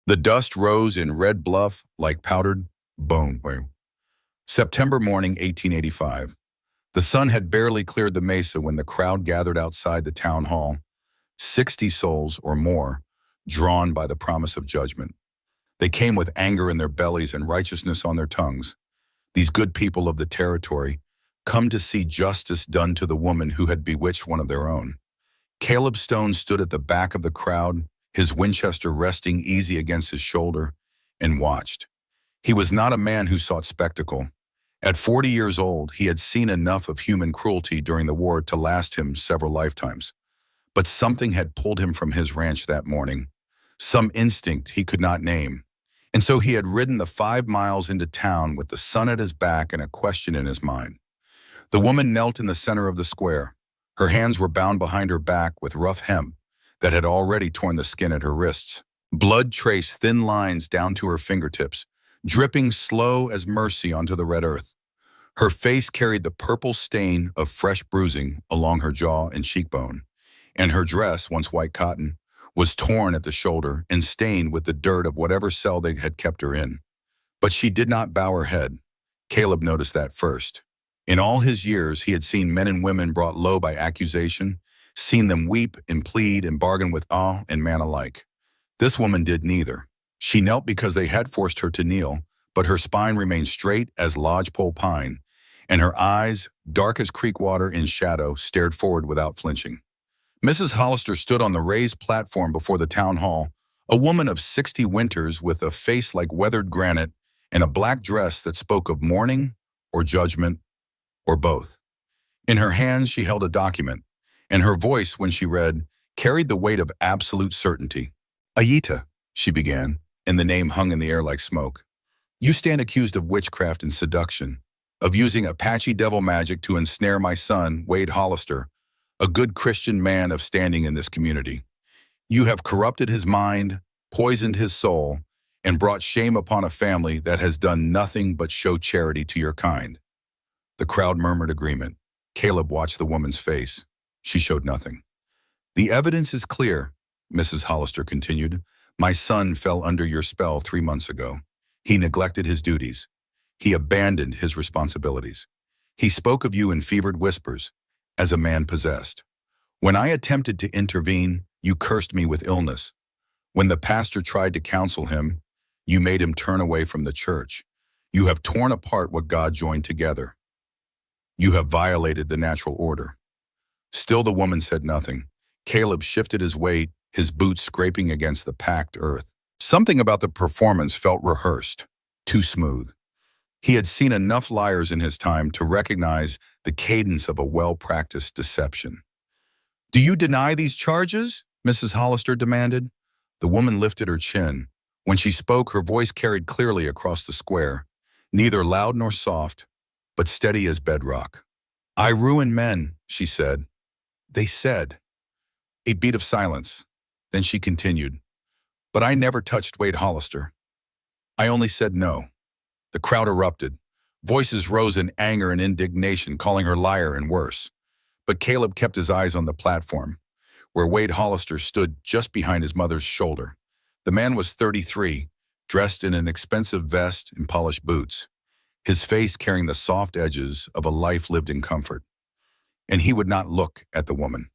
The dust rose in Red Bluff like powdered bone. September morning, 1885. The sun had barely cleared the mesa when the crowd gathered outside the town hall, 60 souls or more, drawn by the promise of judgment. They came with anger in their bellies and righteousness on their tongues. These good people of the territory come to see justice done to the woman who had bewitched one of their own. Caleb Stone stood at the back of the crowd, his Winchester resting easy against his shoulder, and watched. He was not a man who sought spectacle. At 40 years old, he had seen enough of human cruelty during the war to last him several lifetimes. But something had pulled him from his ranch that morning, some instinct he could not name. And so he had ridden the 5 miles into town with the sun at his back and a question in his mind. The woman knelt in the center of the square. Her hands were bound behind her back with rough hemp that had already torn the skin at her wrists. Blood traced thin lines down to her fingertips, dripping slow as mercy onto the red earth. Her face carried the purple stain of fresh bruising along her jaw and cheekbone, and her dress, once white cotton, was torn at the shoulder and stained with the dirt of whatever cell they had kept her in. But she did not bow her head. Caleb noticed that first. In all his years, he had seen men and women brought low by accusation, seen them weep and plead and bargain with awe and man alike. This woman did neither. She knelt because they had forced her to kneel, but her spine remained straight as lodgepole pine, and her eyes, dark as creek water in shadow, stared forward without flinching. Mrs. Hollister stood on the raised platform before the town hall, a woman of 60 winters with a face like weathered granite and a black dress that spoke of mourning or judgment or both. In her hands she held a document, and her voice, when she read, carried the weight of absolute certainty. "Ayita," she began, and the name hung in the air like smoke. "You stand accused of witchcraft and seduction, of using Apache devil magic to ensnare my son, Wade Hollister, a good Christian man of standing in this community. You have corrupted his mind, poisoned his soul, and brought shame upon a family that has done nothing but show charity to your kind." The crowd murmured agreement. Caleb watched the woman's face. She showed nothing. "The evidence is clear," Mrs. Hollister continued. "My son fell under your spell 3 months ago. He neglected his duties. He abandoned his responsibilities. He spoke of you in fevered whispers, as a man possessed. When I attempted to intervene, you cursed me with illness. When the pastor tried to counsel him, you made him turn away from the church. You have torn apart what God joined together. You have violated the natural order." Still the woman said nothing. Caleb shifted his weight, his boots scraping against the packed earth. Something about the performance felt rehearsed, too smooth. He had seen enough liars in his time to recognize the cadence of a well-practiced deception. "Do you deny these charges?" Mrs. Hollister demanded. The woman lifted her chin. When she spoke, her voice carried clearly across the square, neither loud nor soft, but steady as bedrock. "I ruin men," she said. "They said." A beat of silence. Then she continued, "But I never touched Wade Hollister. I only said no." The crowd erupted. Voices rose in anger and indignation, calling her liar and worse. But Caleb kept his eyes on the platform, where Wade Hollister stood just behind his mother's shoulder. The man was 33, dressed in an expensive vest and polished boots, his face carrying the soft edges of a life lived in comfort. And he would not look at the woman.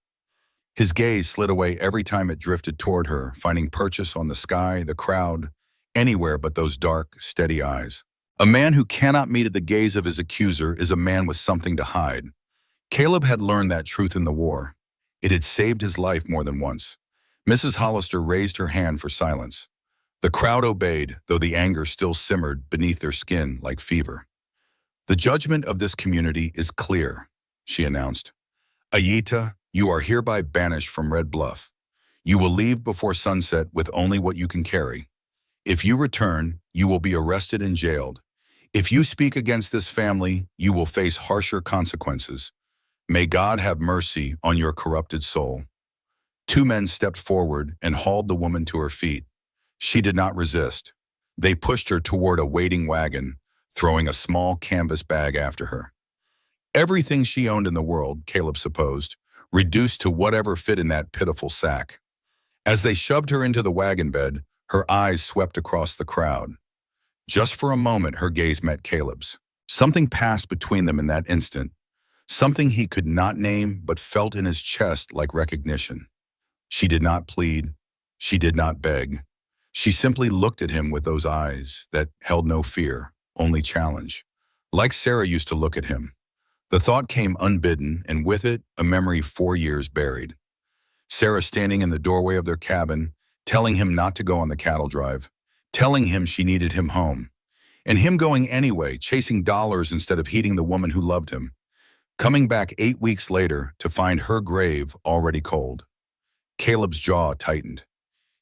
His gaze slid away every time it drifted toward her, finding purchase on the sky, the crowd, anywhere but those dark, steady eyes. A man who cannot meet the gaze of his accuser is a man with something to hide. Caleb had learned that truth in the war. It had saved his life more than once. Mrs. Hollister raised her hand for silence. The crowd obeyed, though the anger still simmered beneath their skin like fever. "The judgment of this community is clear," she announced. "Ayita, you are hereby banished from Red Bluff. You will leave before sunset with only what you can carry. If you return, you will be arrested and jailed. If you speak against this family, you will face harsher consequences. May God have mercy on your corrupted soul." 2 men stepped forward and hauled the woman to her feet. She did not resist. They pushed her toward a waiting wagon, throwing a small canvas bag after her. Everything she owned in the world, Caleb supposed, reduced to whatever fit in that pitiful sack. As they shoved her into the wagon bed, Her eyes swept across the crowd. Just for a moment, her gaze met Caleb's. Something passed between them in that instant, something he could not name but felt in his chest like recognition. She did not plead. She did not beg. She simply looked at him with those eyes that held no fear, only challenge. Like Sarah used to look at him. The thought came unbidden, and with it, a memory 4 years buried. Sarah standing in the doorway of their cabin, telling him not to go on the cattle drive, telling him she needed him home, and him going anyway, chasing dollars instead of heeding the woman who loved him, coming back 8 weeks later to find her grave already cold. Caleb's jaw tightened.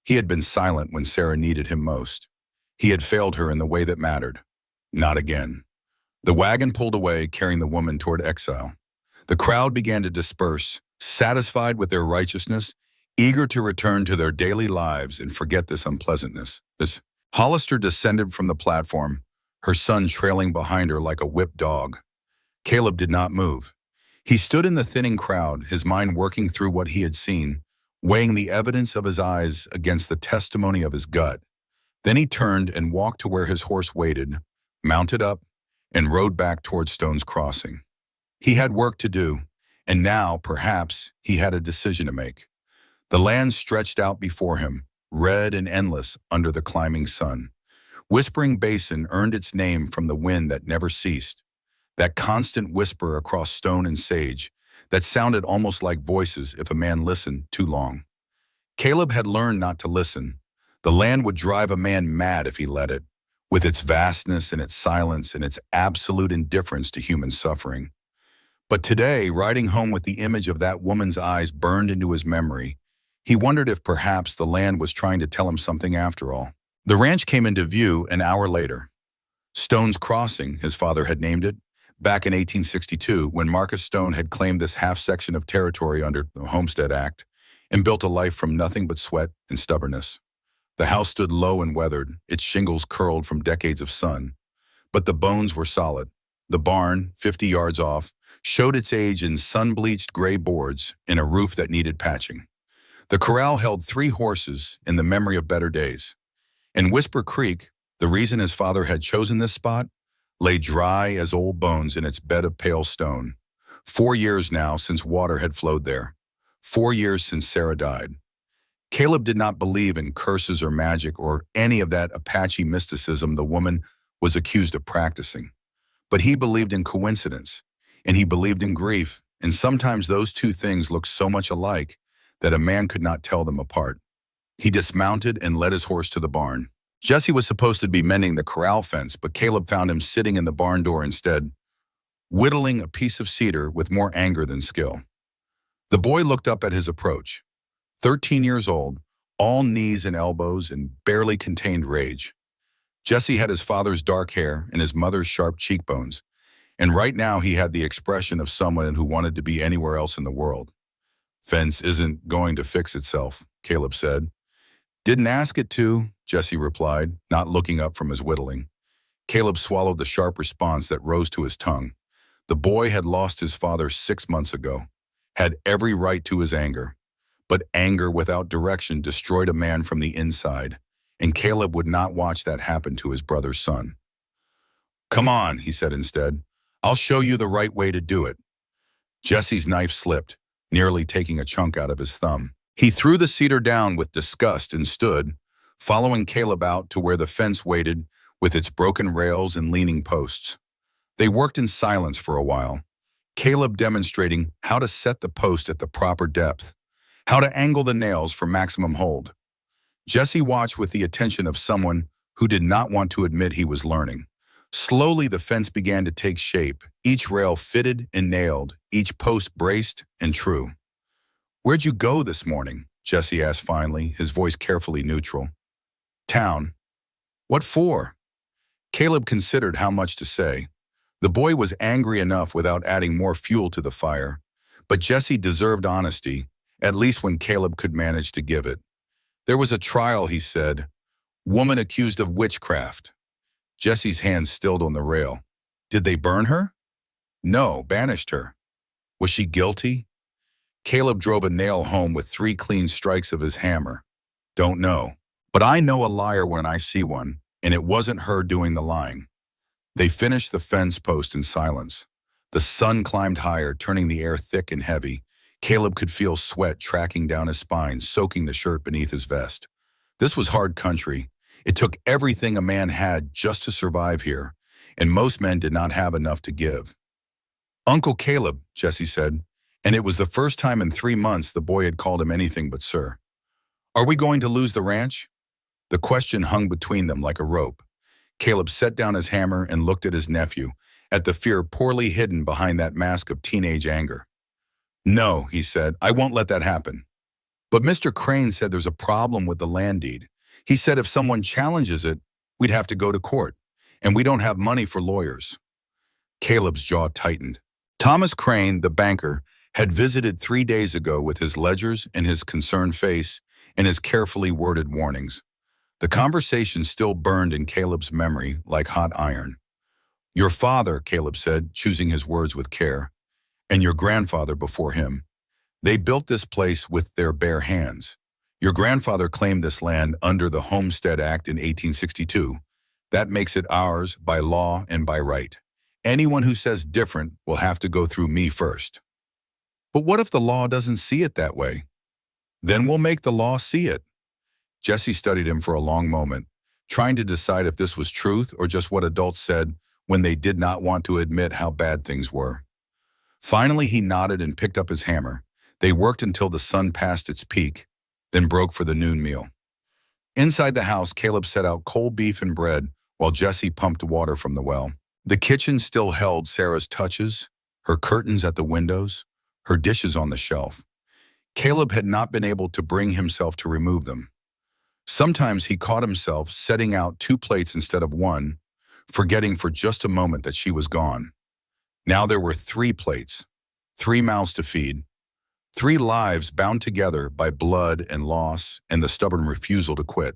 He had been silent when Sarah needed him most. He had failed her in the way that mattered. Not again. The wagon pulled away, carrying the woman toward exile. The crowd began to disperse, satisfied with their righteousness, eager to return to their daily lives and forget this unpleasantness. Hollister descended from the platform, her son trailing behind her like a whipped dog. Caleb did not move. He stood in the thinning crowd, his mind working through what he had seen, weighing the evidence of his eyes against the testimony of his gut. Then he turned and walked to where his horse waited, mounted up, and rode back toward Stone's Crossing. He had work to do, and now, perhaps, he had a decision to make. The land stretched out before him, red and endless under the climbing sun. Whispering Basin earned its name from the wind that never ceased, that constant whisper across stone and sage that sounded almost like voices if a man listened too long. Caleb had learned not to listen. The land would drive a man mad if he let it, with its vastness and its silence and its absolute indifference to human suffering. But today, riding home with the image of that woman's eyes burned into his memory, he wondered if perhaps the land was trying to tell him something after all. The ranch came into view an hour later. Stone's Crossing, his father had named it, back in 1862 when Marcus Stone had claimed this half-section of territory under the Homestead Act and built a life from nothing but sweat and stubbornness. The house stood low and weathered, its shingles curled from decades of sun. But the bones were solid. The barn, 50 yards off, showed its age in sun-bleached gray boards and a roof that needed patching. The corral held 3 horses in the memory of better days. And Whisper Creek, the reason his father had chosen this spot, lay dry as old bones in its bed of pale stone. 4 years now since water had flowed there. 4 years since Sarah died. Caleb did not believe in curses or magic or any of that Apache mysticism the woman was accused of practicing. But he believed in coincidence, and he believed in grief, and sometimes those two things looked so much alike that a man could not tell them apart. He dismounted and led his horse to the barn. Jesse was supposed to be mending the corral fence, but Caleb found him sitting in the barn door instead, whittling a piece of cedar with more anger than skill. The boy looked up at his approach. 13 years old, all knees and elbows and barely contained rage. Jesse had his father's dark hair and his mother's sharp cheekbones, and right now he had the expression of someone who wanted to be anywhere else in the world. "Fence isn't going to fix itself," Caleb said. "Didn't ask it to," Jesse replied, not looking up from his whittling. Caleb swallowed the sharp response that rose to his tongue. The boy had lost his father 6 months ago, had every right to his anger. But anger without direction destroyed a man from the inside, and Caleb would not watch that happen to his brother's son. "Come on," he said instead. "I'll show you the right way to do it." Jesse's knife slipped, nearly taking a chunk out of his thumb. He threw the cedar down with disgust and stood, following Caleb out to where the fence waited with its broken rails and leaning posts. They worked in silence for a while, Caleb demonstrating how to set the post at the proper depth, how to angle the nails for maximum hold. Jesse watched with the attention of someone who did not want to admit he was learning. Slowly the fence began to take shape, each rail fitted and nailed, each post braced and true. "Where'd you go this morning?" Jesse asked finally, his voice carefully neutral. "Town." "What for?" Caleb considered how much to say. The boy was angry enough without adding more fuel to the fire, but Jesse deserved honesty, at least when Caleb could manage to give it. "There was a trial," he said. "Woman accused of witchcraft." Jesse's hand stilled on the rail. "Did they burn her?" "No, banished her." "Was she guilty?" Caleb drove a nail home with 3 clean strikes of his hammer. "Don't know." But I know a liar when I see one, and it wasn't her doing the lying. They finished the fence post in silence. The sun climbed higher, turning the air thick and heavy. Caleb could feel sweat tracking down his spine, soaking the shirt beneath his vest. This was hard country. It took everything a man had just to survive here, and most men did not have enough to give. Uncle Caleb, Jesse said, and it was the first time in 3 months the boy had called him anything but sir. Are we going to lose the ranch? The question hung between them like a rope. Caleb set down his hammer and looked at his nephew, at the fear poorly hidden behind that mask of teenage anger. No, he said, I won't let that happen. But Mr. Crane said there's a problem with the land deed. He said if someone challenges it, we'd have to go to court, and we don't have money for lawyers. Caleb's jaw tightened. Thomas Crane, the banker, had visited 3 days ago with his ledgers and his concerned face and his carefully worded warnings. The conversation still burned in Caleb's memory like hot iron. Your father, Caleb said, choosing his words with care, and your grandfather before him. They built this place with their bare hands. Your grandfather claimed this land under the Homestead Act in 1862. That makes it ours by law and by right. Anyone who says different will have to go through me first. But what if the law doesn't see it that way? Then we'll make the law see it. Jesse studied him for a long moment, trying to decide if this was truth or just what adults said when they did not want to admit how bad things were. Finally, he nodded and picked up his hammer. They worked until the sun passed its peak, then broke for the noon meal. Inside the house, Caleb set out cold beef and bread while Jesse pumped water from the well. The kitchen still held Sarah's touches, her curtains at the windows, her dishes on the shelf. Caleb had not been able to bring himself to remove them. Sometimes he caught himself setting out 2 plates instead of 1, forgetting for just a moment that she was gone. Now there were 3 plates, 3 mouths to feed, 3 lives bound together by blood and loss and the stubborn refusal to quit.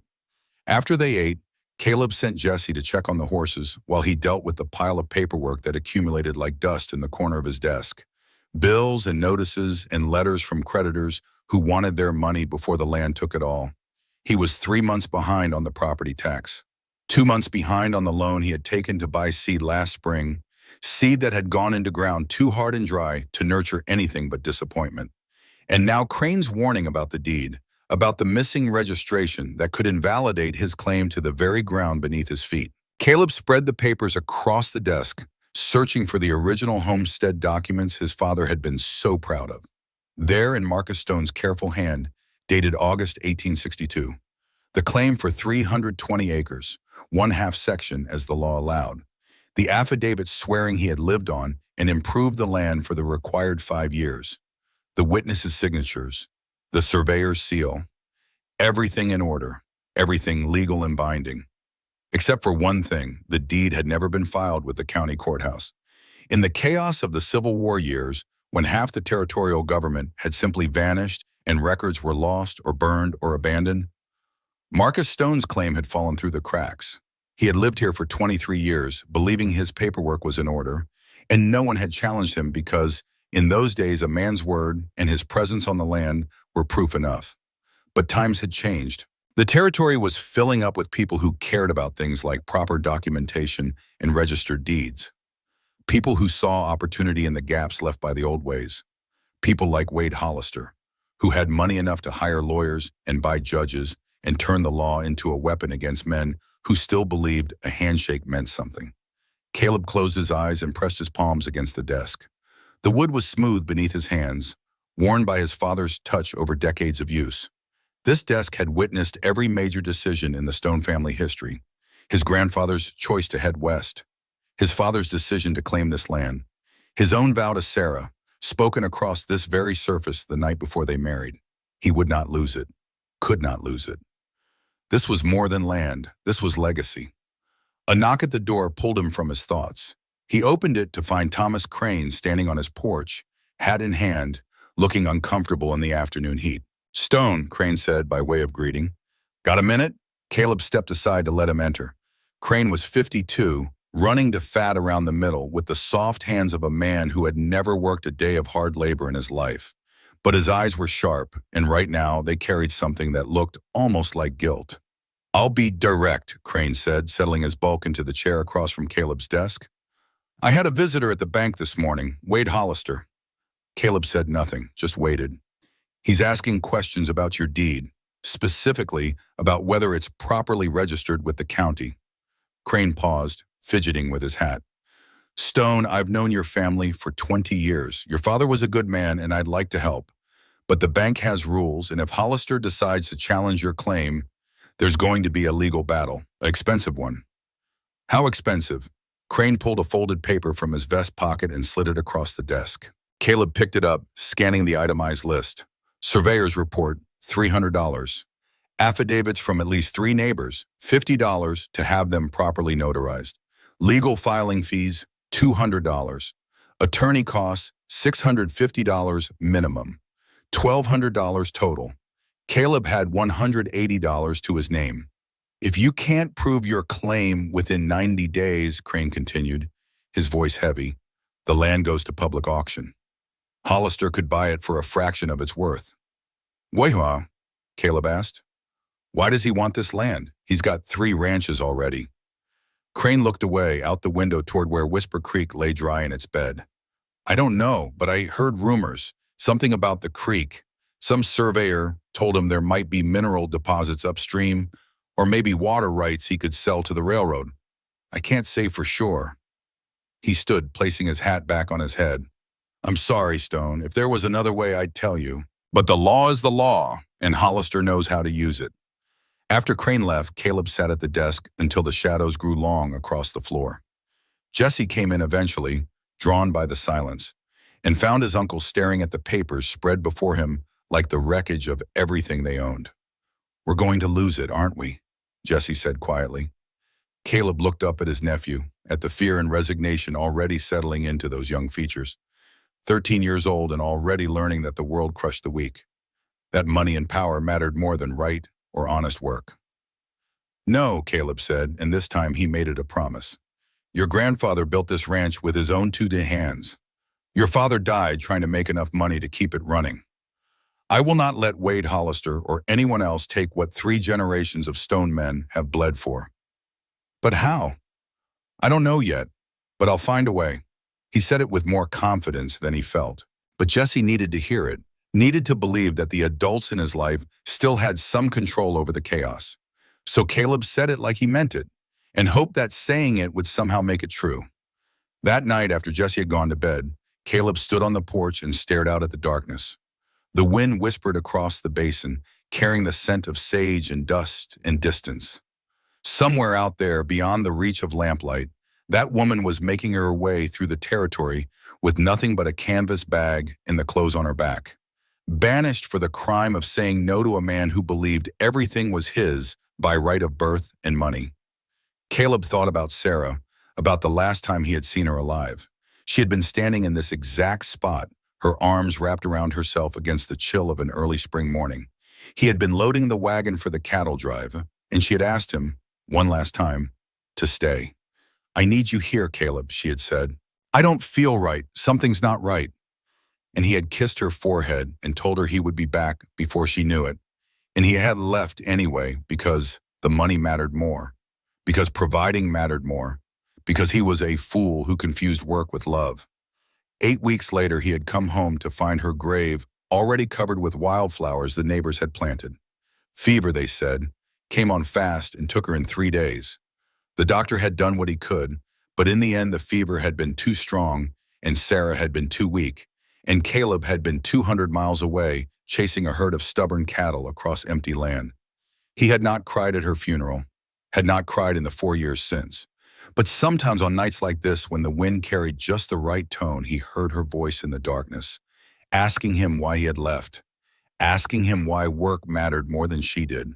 After they ate, Caleb sent Jesse to check on the horses while he dealt with the pile of paperwork that accumulated like dust in the corner of his desk. Bills and notices and letters from creditors who wanted their money before the land took it all. He was 3 months behind on the property tax, 2 months behind on the loan he had taken to buy seed last spring, seed that had gone into ground too hard and dry to nurture anything but disappointment. And now Crane's warning about the deed, about the missing registration that could invalidate his claim to the very ground beneath his feet. Caleb spread the papers across the desk, searching for the original homestead documents his father had been so proud of. There in Marcus Stone's careful hand, dated August 1862, the claim for 320 acres, 1/2 section as the law allowed, the affidavit swearing he had lived on and improved the land for the required 5 years, the witnesses' signatures, the surveyor's seal, everything in order, everything legal and binding. Except for one thing, the deed had never been filed with the county courthouse. In the chaos of the Civil War years, when half the territorial government had simply vanished and records were lost or burned or abandoned, Marcus Stone's claim had fallen through the cracks. He had lived here for 23 years, believing his paperwork was in order, and no one had challenged him because, in those days, a man's word and his presence on the land were proof enough. But times had changed. The territory was filling up with people who cared about things like proper documentation and registered deeds. People who saw opportunity in the gaps left by the old ways. People like Wade Hollister, who had money enough to hire lawyers and buy judges and turn the law into a weapon against men who still believed a handshake meant something. Caleb closed his eyes and pressed his palms against the desk. The wood was smooth beneath his hands, worn by his father's touch over decades of use. This desk had witnessed every major decision in the Stone family history. His grandfather's choice to head west, his father's decision to claim this land, his own vow to Sarah, spoken across this very surface the night before they married. He would not lose it, could not lose it. This was more than land, this was legacy. A knock at the door pulled him from his thoughts. He opened it to find Thomas Crane standing on his porch, hat in hand, looking uncomfortable in the afternoon heat. Stone, Crane said by way of greeting. Got a minute? Caleb stepped aside to let him enter. Crane was 52, running to fat around the middle with the soft hands of a man who had never worked a day of hard labor in his life. But his eyes were sharp, and right now they carried something that looked almost like guilt. I'll be direct, Crane said, settling his bulk into the chair across from Caleb's desk. I had a visitor at the bank this morning, Wade Hollister. Caleb said nothing, just waited. He's asking questions about your deed, specifically about whether it's properly registered with the county. Crane paused, fidgeting with his hat. Stone, I've known your family for 20 years. Your father was a good man, and I'd like to help. But the bank has rules, and if Hollister decides to challenge your claim, there's going to be a legal battle, an expensive one. How expensive? Crane pulled a folded paper from his vest pocket and slid it across the desk. Caleb picked it up, scanning the itemized list. Surveyor's report, $300. Affidavits from at least 3 neighbors, $50 to have them properly notarized. Legal filing fees, $200. Attorney costs, $650 minimum. $1,200 total. Caleb had $180 to his name. If you can't prove your claim within 90 days, Crane continued, his voice heavy, the land goes to public auction. Hollister could buy it for a fraction of its worth. Why? Caleb asked. Why does he want this land? He's got 3 ranches already. Crane looked away, out the window toward where Whisper Creek lay dry in its bed. I don't know, but I heard rumors. Something about the creek. Some surveyor told him there might be mineral deposits upstream, or maybe water rights he could sell to the railroad. I can't say for sure. He stood, placing his hat back on his head. I'm sorry, Stone. If there was another way, I'd tell you. But the law is the law, and Hollister knows how to use it. After Crane left, Caleb sat at the desk until the shadows grew long across the floor. Jesse came in eventually, drawn by the silence, and found his uncle staring at the papers spread before him like the wreckage of everything they owned. We're going to lose it, aren't we? Jesse said quietly. Caleb looked up at his nephew, at the fear and resignation already settling into those young features. 13 years old and already learning that the world crushed the weak. That money and power mattered more than right or honest work. No, Caleb said, and this time he made it a promise. Your grandfather built this ranch with his own 2 hands. Your father died trying to make enough money to keep it running. I will not let Wade Hollister or anyone else take what 3 generations of Stone men have bled for. But how? I don't know yet, but I'll find a way. He said it with more confidence than he felt. But Jesse needed to hear it, needed to believe that the adults in his life still had some control over the chaos. So Caleb said it like he meant it, and hoped that saying it would somehow make it true. That night, after Jesse had gone to bed, Caleb stood on the porch and stared out at the darkness. The wind whispered across the basin, carrying the scent of sage and dust and distance. Somewhere out there, beyond the reach of lamplight, that woman was making her way through the territory with nothing but a canvas bag and the clothes on her back. Banished for the crime of saying no to a man who believed everything was his by right of birth and money. Caleb thought about Sarah, about the last time he had seen her alive. She had been standing in this exact spot, her arms wrapped around herself against the chill of an early spring morning. He had been loading the wagon for the cattle drive, and she had asked him, one last time, to stay. I need you here, Caleb, she had said. I don't feel right. Something's not right. And he had kissed her forehead and told her he would be back before she knew it. And he had left anyway because the money mattered more, because providing mattered more, because he was a fool who confused work with love. 8 weeks later, he had come home to find her grave already covered with wildflowers the neighbors had planted. Fever, they said, came on fast and took her in 3 days. The doctor had done what he could, but in the end the fever had been too strong and Sarah had been too weak, and Caleb had been 200 miles away chasing a herd of stubborn cattle across empty land. He had not cried at her funeral, had not cried in the 4 years since. But sometimes on nights like this, when the wind carried just the right tone, he heard her voice in the darkness, asking him why he had left, asking him why work mattered more than she did.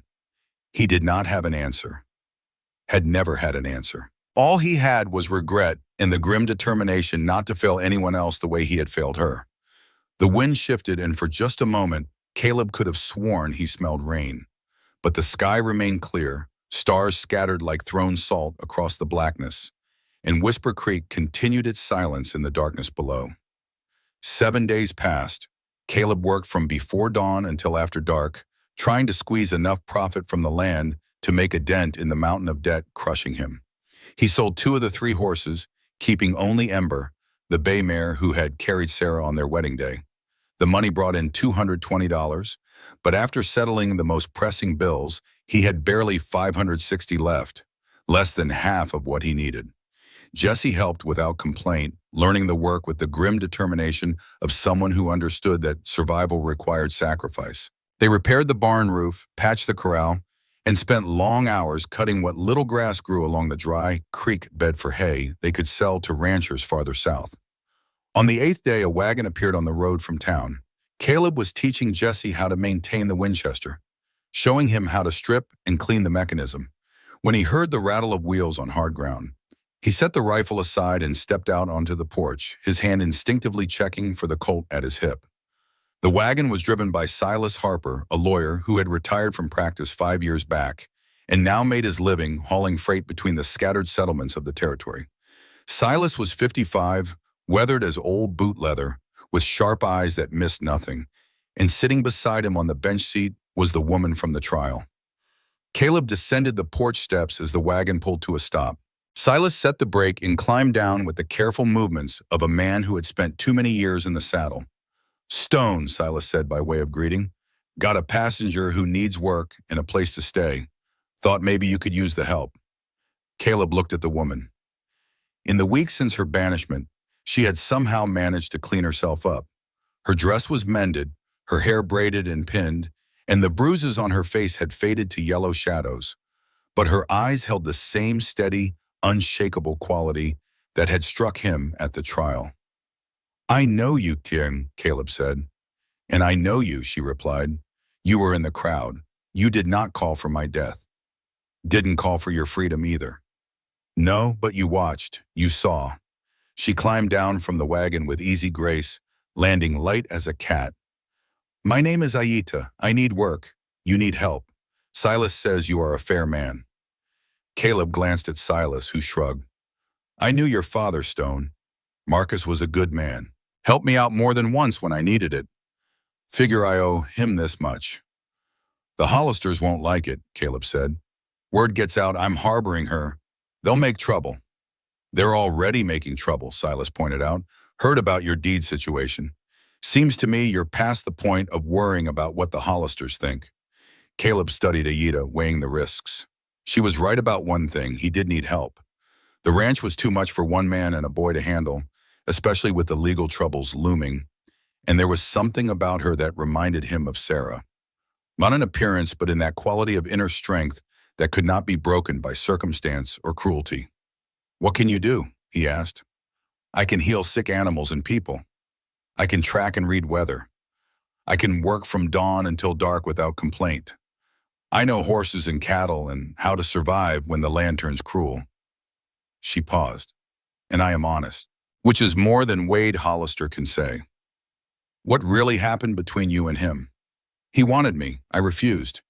He did not have an answer, had never had an answer. All he had was regret and the grim determination not to fail anyone else the way he had failed her. The wind shifted, and for just a moment, Caleb could have sworn he smelled rain. But the sky remained clear, stars scattered like thrown salt across the blackness, and Whisper Creek continued its silence in the darkness below. 7 days passed. Caleb worked from before dawn until after dark, trying to squeeze enough profit from the land to make a dent in the mountain of debt crushing him. He sold 2 of the 3 horses, keeping only Ember, the bay mare who had carried Sarah on their wedding day. The money brought in $220, but after settling the most pressing bills, he had barely $560 left, less than half of what he needed. Jesse helped without complaint, learning the work with the grim determination of someone who understood that survival required sacrifice. They repaired the barn roof, patched the corral, and spent long hours cutting what little grass grew along the dry creek bed for hay they could sell to ranchers farther south. On the 8th day, a wagon appeared on the road from town. Caleb was teaching Jesse how to maintain the Winchester, showing him how to strip and clean the mechanism. When he heard the rattle of wheels on hard ground, he set the rifle aside and stepped out onto the porch, his hand instinctively checking for the Colt at his hip. The wagon was driven by Silas Harper, a lawyer who had retired from practice 5 years back and now made his living hauling freight between the scattered settlements of the territory. Silas was 55, weathered as old boot leather, with sharp eyes that missed nothing, and sitting beside him on the bench seat was the woman from the trial. Caleb descended the porch steps as the wagon pulled to a stop. Silas set the brake and climbed down with the careful movements of a man who had spent too many years in the saddle. "Stone," Silas said by way of greeting. "Got a passenger who needs work and a place to stay. Thought maybe you could use the help." Caleb looked at the woman. In the weeks since her banishment, she had somehow managed to clean herself up. Her dress was mended, her hair braided and pinned, and the bruises on her face had faded to yellow shadows. But her eyes held the same steady, unshakable quality that had struck him at the trial. "I know you, Kieran," Caleb said. "And I know you," she replied. "You were in the crowd. You did not call for my death. Didn't call for your freedom either." "No, but you watched. You saw." She climbed down from the wagon with easy grace, landing light as a cat. "My name is Aita. I need work. You need help. Silas says you are a fair man." Caleb glanced at Silas, who shrugged. "I knew your father, Stone. Marcus was a good man. Helped me out more than once when I needed it. Figure I owe him this much." "The Hollisters won't like it," Caleb said. "Word gets out I'm harboring her. They'll make trouble." "They're already making trouble," Silas pointed out. "Heard about your deed situation. Seems to me you're past the point of worrying about what the Hollisters think." Caleb studied Aida, weighing the risks. She was right about one thing: he did need help. The ranch was too much for one man and a boy to handle, especially with the legal troubles looming, and there was something about her that reminded him of Sarah. Not in appearance, but in that quality of inner strength that could not be broken by circumstance or cruelty. "What can you do?" he asked. "I can heal sick animals and people. I can track and read weather. I can work from dawn until dark without complaint. I know horses and cattle and how to survive when the land turns cruel." She paused. "And I am honest, which is more than Wade Hollister can say." "What really happened between you and him?" "He wanted me. I refused.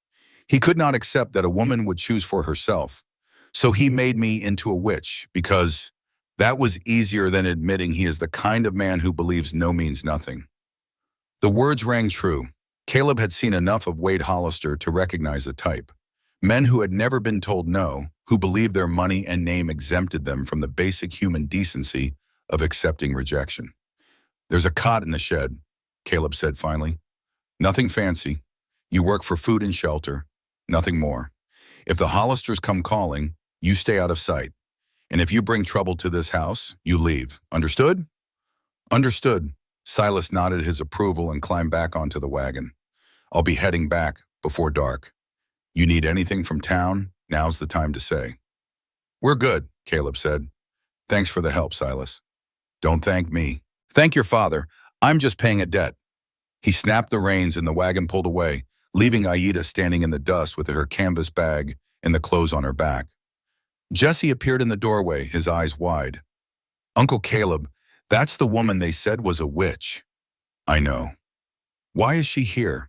He could not accept that a woman would choose for herself. So he made me into a witch because that was easier than admitting he is the kind of man who believes no means nothing." The words rang true. Caleb had seen enough of Wade Hollister to recognize the type. Men who had never been told no, who believed their money and name exempted them from the basic human decency of accepting rejection. "There's a cot in the shed," Caleb said finally. "Nothing fancy. You work for food and shelter. Nothing more. If the Hollisters come calling, you stay out of sight. And if you bring trouble to this house, you leave. Understood?" "Understood." Silas nodded his approval and climbed back onto the wagon. "I'll be heading back before dark. You need anything from town, now's the time to say." "We're good," Caleb said. "Thanks for the help, Silas." "Don't thank me. Thank your father. I'm just paying a debt." He snapped the reins and the wagon pulled away, leaving Aida standing in the dust with her canvas bag and the clothes on her back. Jesse appeared in the doorway, his eyes wide. "Uncle Caleb, that's the woman they said was a witch." "I know." "Why is she here?"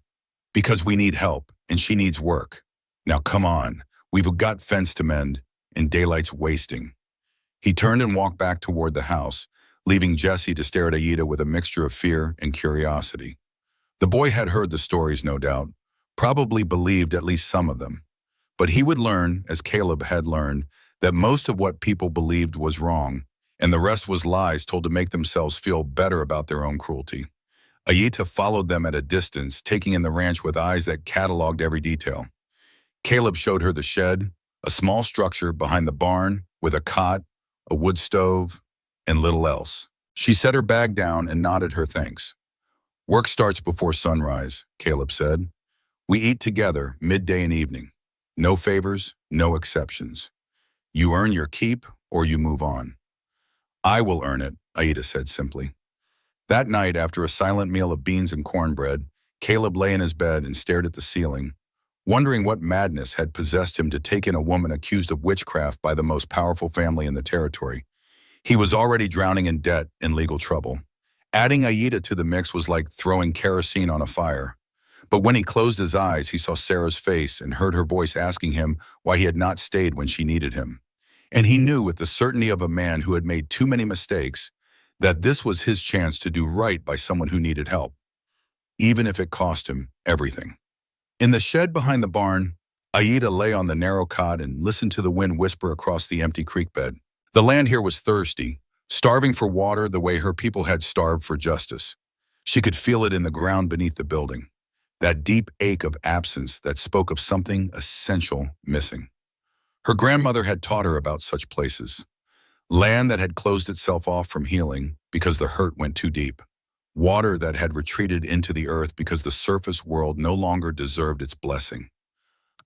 "Because we need help, and she needs work. Now come on, we've got fence to mend, and daylight's wasting." He turned and walked back toward the house, leaving Jesse to stare at Aida with a mixture of fear and curiosity. The boy had heard the stories, no doubt, probably believed at least some of them. But he would learn, as Caleb had learned, that most of what people believed was wrong, and the rest was lies told to make themselves feel better about their own cruelty. Ayita followed them at a distance, taking in the ranch with eyes that cataloged every detail. Caleb showed her the shed, a small structure behind the barn with a cot, a wood stove, and little else. She set her bag down and nodded her thanks. "Work starts before sunrise," Caleb said. "We eat together, midday and evening. No favors, no exceptions. You earn your keep or you move on." "I will earn it," Aida said simply. That night, after a silent meal of beans and cornbread, Caleb lay in his bed and stared at the ceiling, wondering what madness had possessed him to take in a woman accused of witchcraft by the most powerful family in the territory. He was already drowning in debt and legal trouble. Adding Aida to the mix was like throwing kerosene on a fire. But when he closed his eyes, he saw Sarah's face and heard her voice asking him why he had not stayed when she needed him. And he knew with the certainty of a man who had made too many mistakes that this was his chance to do right by someone who needed help, even if it cost him everything. In the shed behind the barn, Aida lay on the narrow cot and listened to the wind whisper across the empty creek bed. The land here was thirsty, starving for water the way her people had starved for justice. She could feel it in the ground beneath the building, that deep ache of absence that spoke of something essential missing. Her grandmother had taught her about such places. Land that had closed itself off from healing because the hurt went too deep. Water that had retreated into the earth because the surface world no longer deserved its blessing.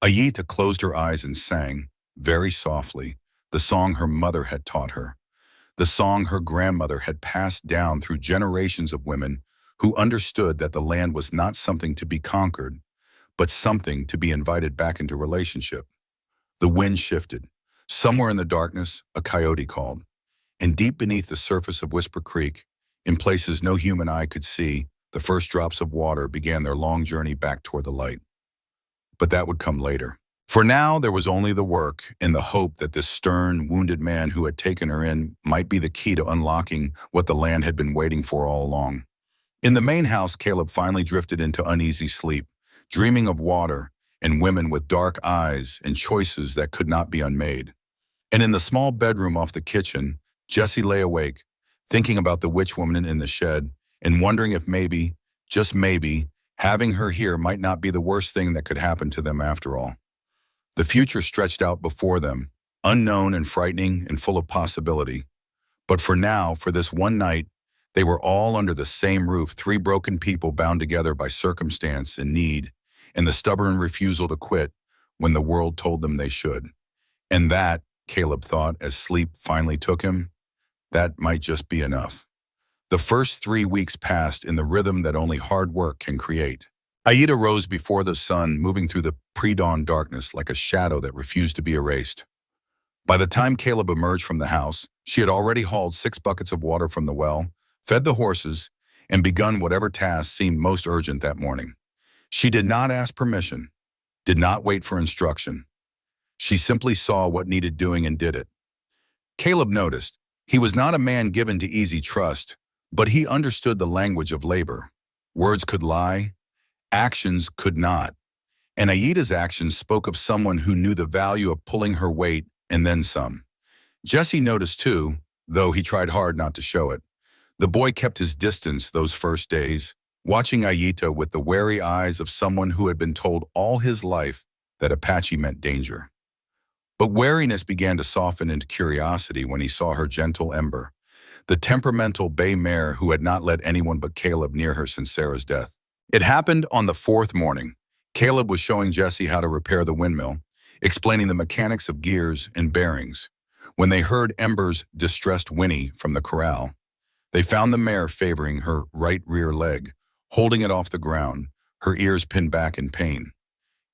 Ayita closed her eyes and sang, very softly, the song her mother had taught her. The song her grandmother had passed down through generations of women who understood that the land was not something to be conquered, but something to be invited back into relationship. The wind shifted. Somewhere in the darkness, a coyote called. And deep beneath the surface of Whisper Creek, in places no human eye could see, the first drops of water began their long journey back toward the light. But that would come later. For now, there was only the work and the hope that this stern, wounded man who had taken her in might be the key to unlocking what the land had been waiting for all along. In the main house, Caleb finally drifted into uneasy sleep, dreaming of water and women with dark eyes and choices that could not be unmade. And in the small bedroom off the kitchen, Jesse lay awake, thinking about the witch woman in the shed and wondering if maybe, just maybe, having her here might not be the worst thing that could happen to them after all. The future stretched out before them, unknown and frightening and full of possibility. But for now, for this one night, they were all under the same roof, three broken people bound together by circumstance and need, and the stubborn refusal to quit when the world told them they should. And that, Caleb thought as sleep finally took him, that might just be enough. The first 3 weeks passed in the rhythm that only hard work can create. Aida rose before the sun, moving through the pre-dawn darkness like a shadow that refused to be erased. By the time Caleb emerged from the house, she had already hauled 6 buckets of water from the well, fed the horses, and begun whatever task seemed most urgent that morning. She did not ask permission, did not wait for instruction. She simply saw what needed doing and did it. Caleb noticed he was not a man given to easy trust, but he understood the language of labor. Words could lie, actions could not. And Aida's actions spoke of someone who knew the value of pulling her weight and then some. Jesse noticed too, though he tried hard not to show it. The boy kept his distance those first days, watching Aida with the wary eyes of someone who had been told all his life that Apache meant danger. But wariness began to soften into curiosity when he saw her gentle Ember, the temperamental bay mare who had not let anyone but Caleb near her since Sarah's death. It happened on the 4th morning. Caleb was showing Jesse how to repair the windmill, explaining the mechanics of gears and bearings. When they heard Ember's distressed whinny from the corral, they found the mare favoring her right rear leg, holding it off the ground, her ears pinned back in pain.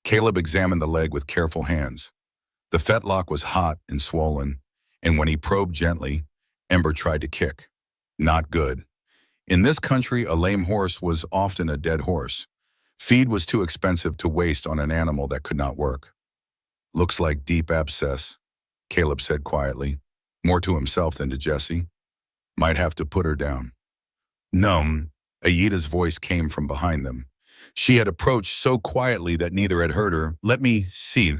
Caleb examined the leg with careful hands. The fetlock was hot and swollen, and when he probed gently, Ember tried to kick. Not good. In this country, a lame horse was often a dead horse. Feed was too expensive to waste on an animal that could not work. "Looks like deep abscess," Caleb said quietly, more to himself than to Jesse. "Might have to put her down." "No," Aida's voice came from behind them. She had approached so quietly that neither had heard her. "Let me see."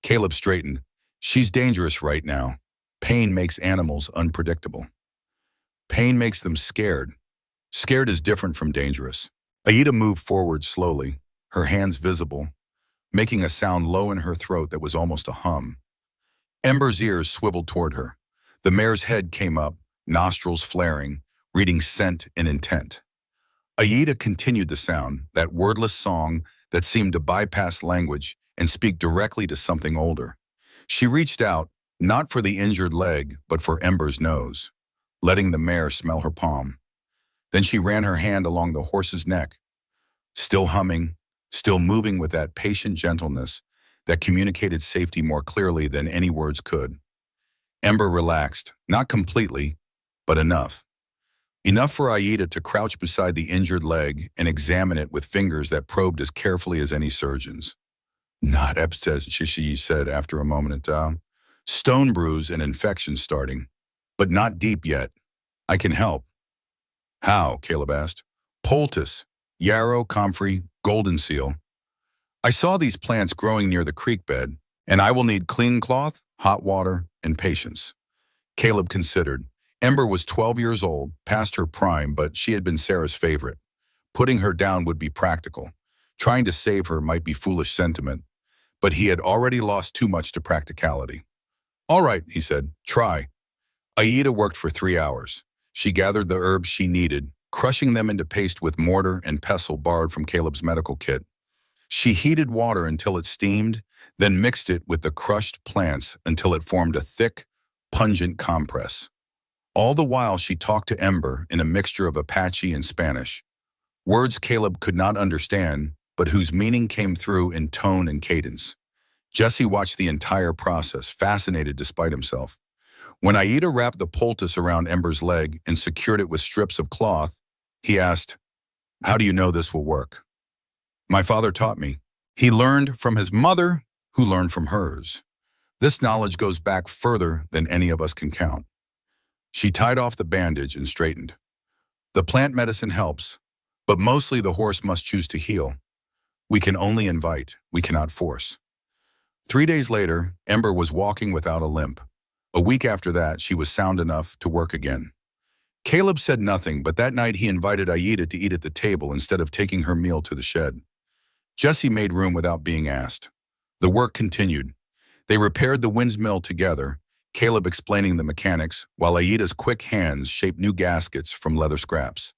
Caleb straightened. She's dangerous right now. Pain makes animals unpredictable. Pain makes them scared. Scared is different from dangerous. Aida moved forward slowly, her hands visible, making a sound low in her throat that was almost a hum. Ember's ears swiveled toward her. The mare's head came up, nostrils flaring, reading scent and intent. Aida continued the sound, that wordless song that seemed to bypass language and speak directly to something older. She reached out, not for the injured leg, but for Ember's nose, letting the mare smell her palm. Then she ran her hand along the horse's neck, still humming, still moving with that patient gentleness that communicated safety more clearly than any words could. Ember relaxed, not completely, but enough. Enough for Aida to crouch beside the injured leg and examine it with fingers that probed as carefully as any surgeon's. Not abscess, she said after a moment. Stone bruise and infection starting, but not deep yet. I can help. How? Caleb asked. Poultice, yarrow, comfrey, golden seal. I saw these plants growing near the creek bed, and I will need clean cloth, hot water, and patience. Caleb considered. Ember was 12 years old, past her prime, but she had been Sarah's favorite. Putting her down would be practical. Trying to save her might be foolish sentiment, but he had already lost too much to practicality. All right, he said, try. Aida worked for 3 hours. She gathered the herbs she needed, crushing them into paste with mortar and pestle borrowed from Caleb's medical kit. She heated water until it steamed, then mixed it with the crushed plants until it formed a thick, pungent compress. All the while she talked to Ember in a mixture of Apache and Spanish, words Caleb could not understand, but whose meaning came through in tone and cadence. Jesse watched the entire process, fascinated despite himself. When Aida wrapped the poultice around Ember's leg and secured it with strips of cloth, he asked, "How do you know this will work?" "My father taught me." He learned from his mother, who learned from hers. This knowledge goes back further than any of us can count. She tied off the bandage and straightened. The plant medicine helps, but mostly the horse must choose to heal. We can only invite, we cannot force. 3 days later, Ember was walking without a limp. A week after that, she was sound enough to work again. Caleb said nothing, but that night he invited Aida to eat at the table instead of taking her meal to the shed. Jesse made room without being asked. The work continued. They repaired the windmill together, Caleb explaining the mechanics, while Aida's quick hands shaped new gaskets from leather scraps.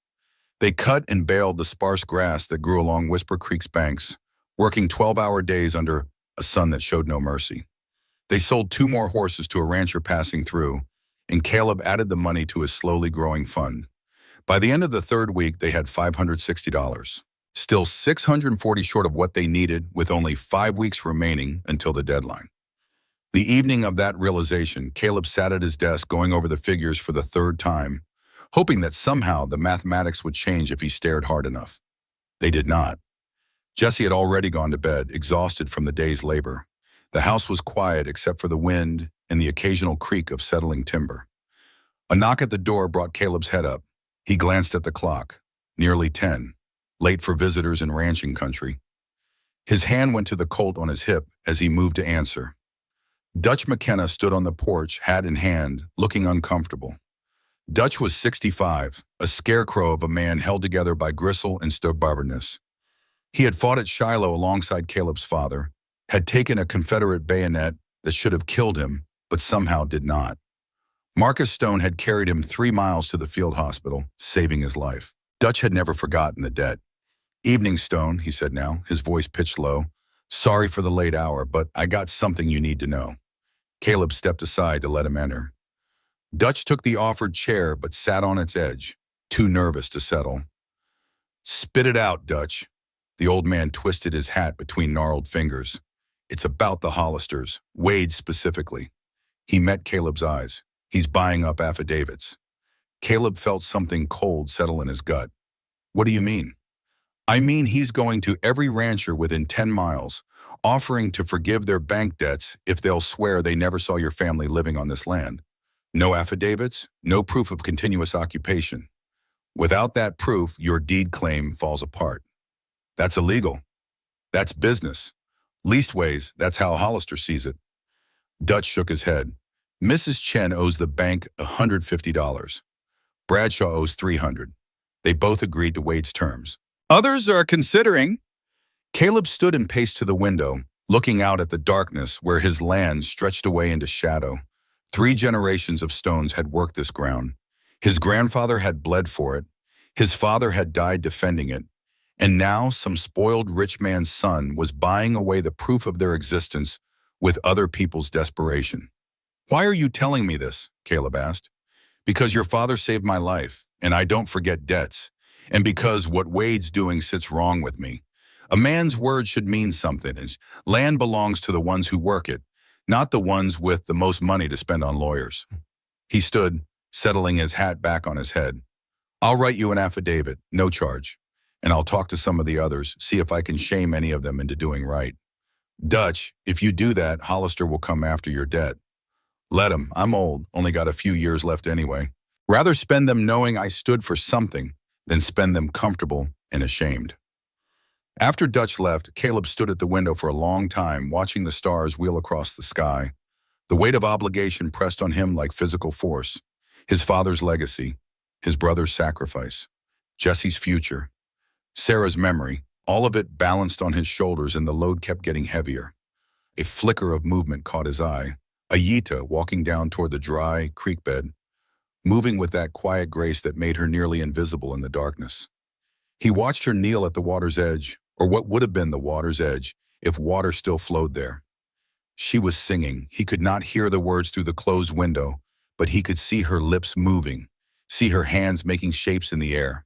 They cut and baled the sparse grass that grew along Whisper Creek's banks, working 12-hour days under a sun that showed no mercy. They sold 2 more horses to a rancher passing through, and Caleb added the money to his slowly growing fund. By the end of the 3rd week, they had $560, still $640 short of what they needed, with only 5 weeks remaining until the deadline. The evening of that realization, Caleb sat at his desk going over the figures for the 3rd time, hoping that somehow the mathematics would change if he stared hard enough. They did not. Jesse had already gone to bed, exhausted from the day's labor. The house was quiet except for the wind and the occasional creak of settling timber. A knock at the door brought Caleb's head up. He glanced at the clock. Nearly 10. Late for visitors in ranching country. His hand went to the Colt on his hip as he moved to answer. Dutch McKenna stood on the porch, hat in hand, looking uncomfortable. Dutch was 65, a scarecrow of a man held together by gristle and stubbornness. He had fought at Shiloh alongside Caleb's father, had taken a Confederate bayonet that should have killed him, but somehow did not. Marcus Stone had carried him 3 miles to the field hospital, saving his life. Dutch had never forgotten the debt. "Evening, Stone," he said now, his voice pitched low. "Sorry for the late hour, but I got something you need to know." Caleb stepped aside to let him enter. Dutch took the offered chair but sat on its edge, too nervous to settle. "Spit it out, Dutch." The old man twisted his hat between gnarled fingers. "It's about the Hollisters, Wade specifically." He met Caleb's eyes. "He's buying up affidavits." Caleb felt something cold settle in his gut. "What do you mean?" "I mean he's going to every rancher within 10 miles, offering to forgive their bank debts if they'll swear they never saw your family living on this land. No affidavits, no proof of continuous occupation. Without that proof, your deed claim falls apart. That's illegal. That's business. Leastways, that's how Hollister sees it. Dutch shook his head. Mrs. Chen owes the bank $150. Bradshaw owes 300. They both agreed to Wade's terms. Others are considering. Caleb stood and paced to the window, looking out at the darkness where his land stretched away into shadow. 3 generations of Stones had worked this ground. His grandfather had bled for it. His father had died defending it. And now some spoiled rich man's son was buying away the proof of their existence with other people's desperation. Why are you telling me this? Caleb asked. Because your father saved my life, and I don't forget debts, and because what Wade's doing sits wrong with me. A man's word should mean something, as land belongs to the ones who work it, not the ones with the most money to spend on lawyers. He stood, settling his hat back on his head. I'll write you an affidavit, no charge, and I'll talk to some of the others, see if I can shame any of them into doing right. Dutch, if you do that, Hollister will come after your debt. Let him. I'm old, only got a few years left anyway. Rather spend them knowing I stood for something than spend them comfortable and ashamed. After Dutch left, Caleb stood at the window for a long time, watching the stars wheel across the sky. The weight of obligation pressed on him like physical force. His father's legacy, his brother's sacrifice, Jesse's future, Sarah's memory, all of it balanced on his shoulders, and the load kept getting heavier. A flicker of movement caught his eye. Ayita walking down toward the dry creek bed, moving with that quiet grace that made her nearly invisible in the darkness. He watched her kneel at the water's edge, or what would have been the water's edge, if water still flowed there. She was singing. He could not hear the words through the closed window, but he could see her lips moving, see her hands making shapes in the air.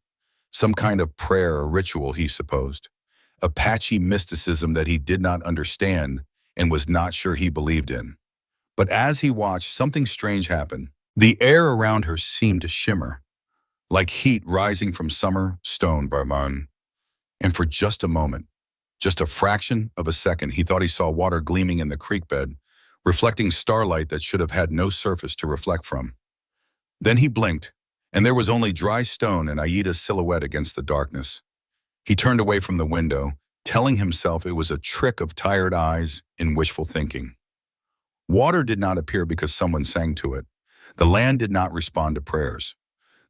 Some kind of prayer or ritual, he supposed. A patchy mysticism that he did not understand and was not sure he believed in. But as he watched, something strange happened. The air around her seemed to shimmer, like heat rising from summer stone barman. And for just a moment, just a fraction of a second, he thought he saw water gleaming in the creek bed, reflecting starlight that should have had no surface to reflect from. Then he blinked, and there was only dry stone and Aida's silhouette against the darkness. He turned away from the window, telling himself it was a trick of tired eyes and wishful thinking. Water did not appear because someone sang to it. The land did not respond to prayers.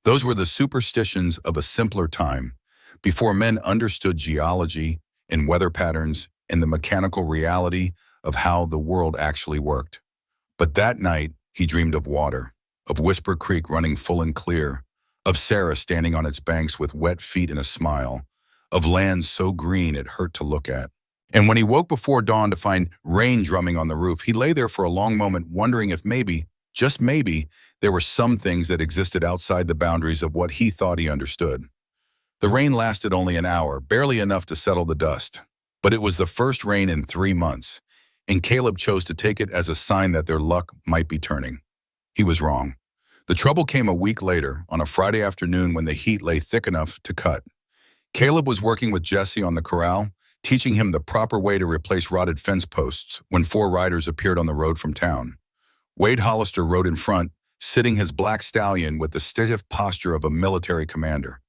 Those were the superstitions of a simpler time, before men understood geology and weather patterns and the mechanical reality of how the world actually worked. But that night, he dreamed of water, of Whisper Creek running full and clear, of Sarah standing on its banks with wet feet and a smile, of land so green it hurt to look at. And when he woke before dawn to find rain drumming on the roof, he lay there for a long moment wondering if maybe, just maybe, there were some things that existed outside the boundaries of what he thought he understood. The rain lasted only an hour, barely enough to settle the dust. But it was the first rain in 3 months, and Caleb chose to take it as a sign that their luck might be turning. He was wrong. The trouble came a week later, on a Friday afternoon when the heat lay thick enough to cut. Caleb was working with Jesse on the corral, teaching him the proper way to replace rotted fence posts when 4 riders appeared on the road from town. Wade Hollister rode in front, sitting his black stallion with the stiff posture of a military commander.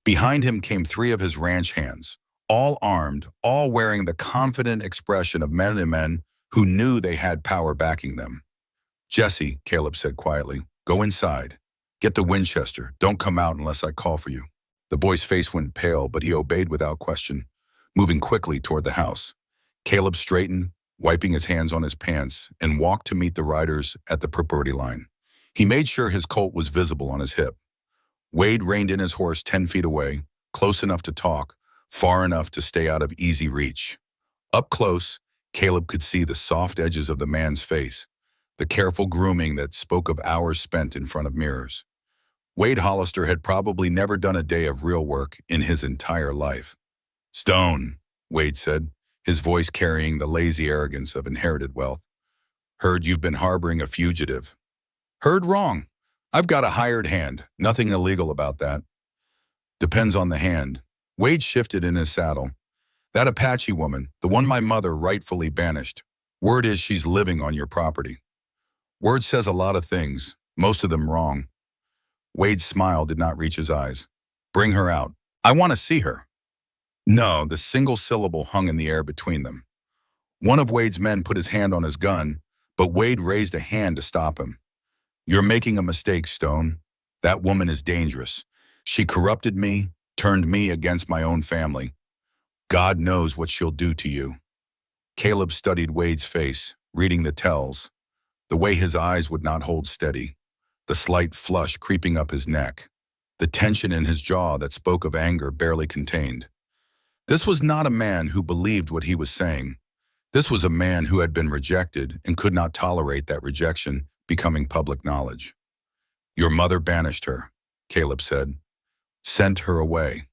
Behind him came 3 of his ranch hands, all armed, all wearing the confident expression of men and men who knew they had power backing them. Jesse, Caleb said quietly, go inside. Get the Winchester. Don't come out unless I call for you. The boy's face went pale, but he obeyed without question, moving quickly toward the house. Caleb straightened, wiping his hands on his pants, and walked to meet the riders at the property line. He made sure his colt was visible on his hip. Wade reined in his horse 10 feet away, close enough to talk, far enough to stay out of easy reach. Up close, Caleb could see the soft edges of the man's face, the careful grooming that spoke of hours spent in front of mirrors. Wade Hollister had probably never done a day of real work in his entire life. Stone, Wade said, his voice carrying the lazy arrogance of inherited wealth. Heard you've been harboring a fugitive. Heard wrong. I've got a hired hand. Nothing illegal about that. Depends on the hand. Wade shifted in his saddle. That Apache woman, the one my mother rightfully banished. Word is she's living on your property. Word says a lot of things, most of them wrong. Wade's smile did not reach his eyes. Bring her out. I want to see her. No, the single syllable hung in the air between them. One of Wade's men put his hand on his gun, but Wade raised a hand to stop him. "You're making a mistake, Stone. That woman is dangerous. She corrupted me, turned me against my own family. God knows what she'll do to you." Caleb studied Wade's face, reading the tells, the way his eyes would not hold steady, the slight flush creeping up his neck, the tension in his jaw that spoke of anger barely contained. This was not a man who believed what he was saying. This was a man who had been rejected and could not tolerate that rejection becoming public knowledge. "Your mother banished her," Caleb said. "Sent her away.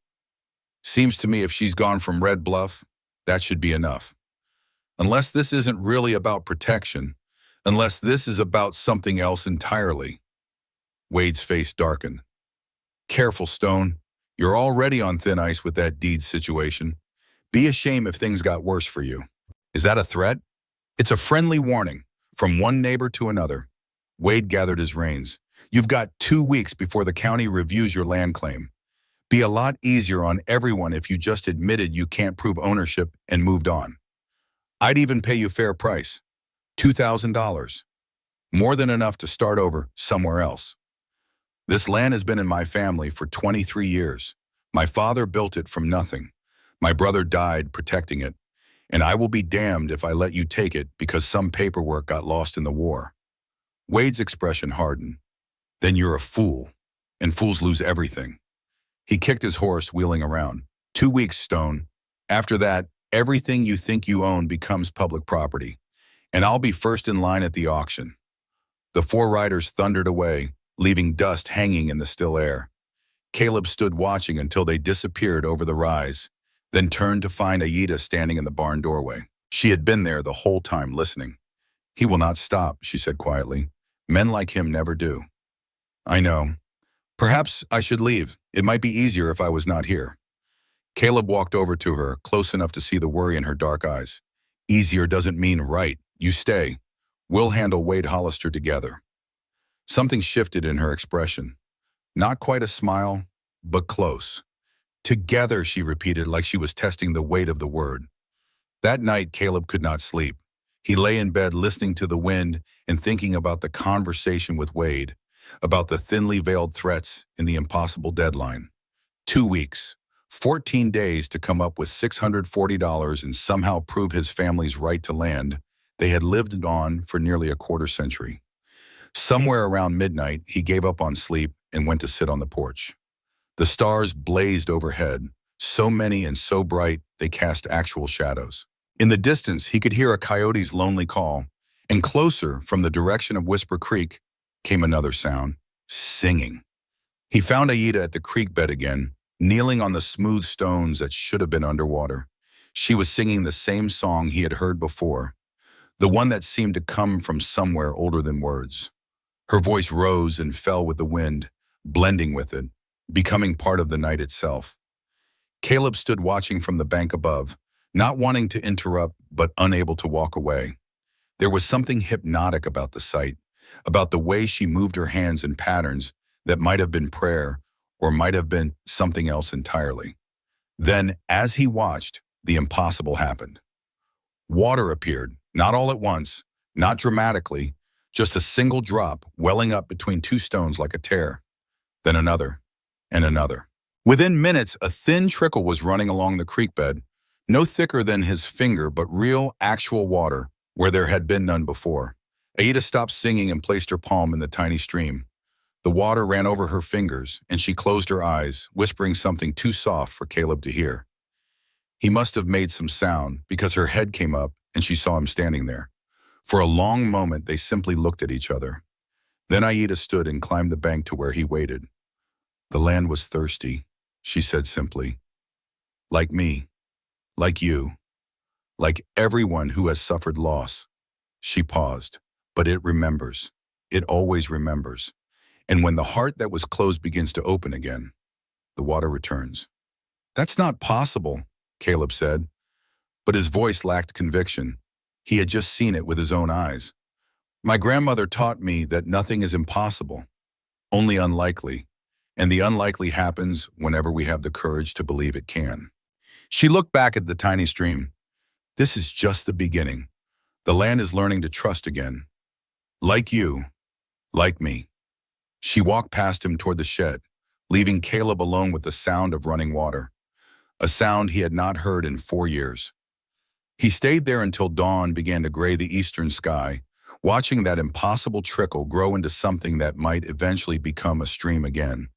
Seems to me if she's gone from Red Bluff, that should be enough. Unless this isn't really about protection, unless this is about something else entirely." Wade's face darkened. "Careful, Stone. You're already on thin ice with that deeds situation. Be ashamed if things got worse for you." "Is that a threat?" "It's a friendly warning, from one neighbor to another." Wade gathered his reins. "You've got 2 weeks before the county reviews your land claim. Be a lot easier on everyone if you just admitted you can't prove ownership and moved on. I'd even pay you fair price, $2,000. More than enough to start over somewhere else. This land has been in my family for 23 years. My father built it from nothing. My brother died protecting it. And I will be damned if I let you take it because some paperwork got lost in the war." Wade's expression hardened. "Then you're a fool, and fools lose everything." He kicked his horse, wheeling around. 2 weeks, Stone. After that, everything you think you own becomes public property, and I'll be first in line at the auction." The 4 riders thundered away, leaving dust hanging in the still air. Caleb stood watching until they disappeared over the rise, then turned to find Aida standing in the barn doorway. She had been there the whole time listening. "He will not stop," she said quietly. "Men like him never do." "I know. Perhaps I should leave. It might be easier if I was not here." Caleb walked over to her, close enough to see the worry in her dark eyes. "Easier doesn't mean right. You stay. We'll handle Wade Hollister together." Something shifted in her expression. Not quite a smile, but close. "Together," she repeated like she was testing the weight of the word. That night, Caleb could not sleep. He lay in bed listening to the wind and thinking about the conversation with Wade, about the thinly veiled threats and the impossible deadline. 2 weeks, 14 days to come up with $640 and somehow prove his family's right to land they had lived on for nearly a quarter century. Somewhere around midnight, he gave up on sleep and went to sit on the porch. The stars blazed overhead, so many and so bright they cast actual shadows. In the distance, he could hear a coyote's lonely call, and closer, from the direction of Whisper Creek, came another sound, singing. He found Aida at the creek bed again, kneeling on the smooth stones that should have been underwater. She was singing the same song he had heard before, the one that seemed to come from somewhere older than words. Her voice rose and fell with the wind, blending with it, becoming part of the night itself. Caleb stood watching from the bank above, not wanting to interrupt but unable to walk away. There was something hypnotic about the sight, about the way she moved her hands in patterns that might have been prayer or might have been something else entirely. Then, as he watched, the impossible happened. Water appeared, not all at once, not dramatically, just a single drop welling up between 2 stones like a tear. Then another, and another. Within minutes, a thin trickle was running along the creek bed, no thicker than his finger, but real, actual water, where there had been none before. Aida stopped singing and placed her palm in the tiny stream. The water ran over her fingers, and she closed her eyes, whispering something too soft for Caleb to hear. He must have made some sound, because her head came up, and she saw him standing there. For a long moment, they simply looked at each other. Then Aida stood and climbed the bank to where he waited. "The land was thirsty," she said simply. "Like me, like you, like everyone who has suffered loss." She paused. "But it remembers. It always remembers. And when the heart that was closed begins to open again, the water returns." "That's not possible," Caleb said. But his voice lacked conviction. He had just seen it with his own eyes. "My grandmother taught me that nothing is impossible, only unlikely. And the unlikely happens whenever we have the courage to believe it can." She looked back at the tiny stream. This is just the beginning. The land is learning to trust again. Like you, like me. She walked past him toward the shed, leaving Caleb alone with the sound of running water, a sound he had not heard in 4 years. He stayed there until dawn began to gray the eastern sky, watching that impossible trickle grow into something that might eventually become a stream again.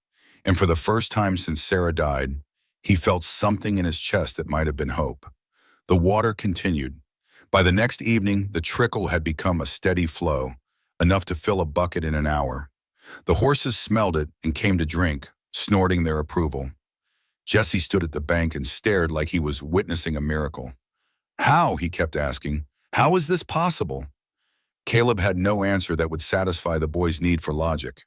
And for the first time since Sarah died, he felt something in his chest that might have been hope. The water continued. By the next evening, the trickle had become a steady flow, enough to fill a bucket in an hour. The horses smelled it and came to drink, snorting their approval. Jesse stood at the bank and stared like he was witnessing a miracle. How, he kept asking, how is this possible? Caleb had no answer that would satisfy the boy's need for logic.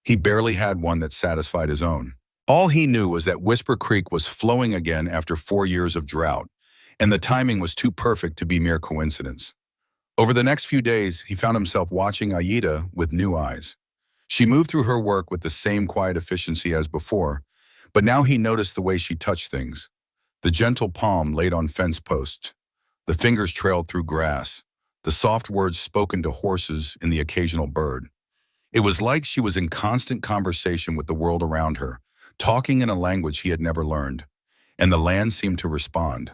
He barely had one that satisfied his own. All he knew was that Whisper Creek was flowing again after 4 years of drought, and the timing was too perfect to be mere coincidence. Over the next few days, he found himself watching Aida with new eyes. She moved through her work with the same quiet efficiency as before, but now he noticed the way she touched things. The gentle palm laid on fence posts. The fingers trailed through grass. The soft words spoken to horses and the occasional bird. It was like she was in constant conversation with the world around her, talking in a language he had never learned. And the land seemed to respond.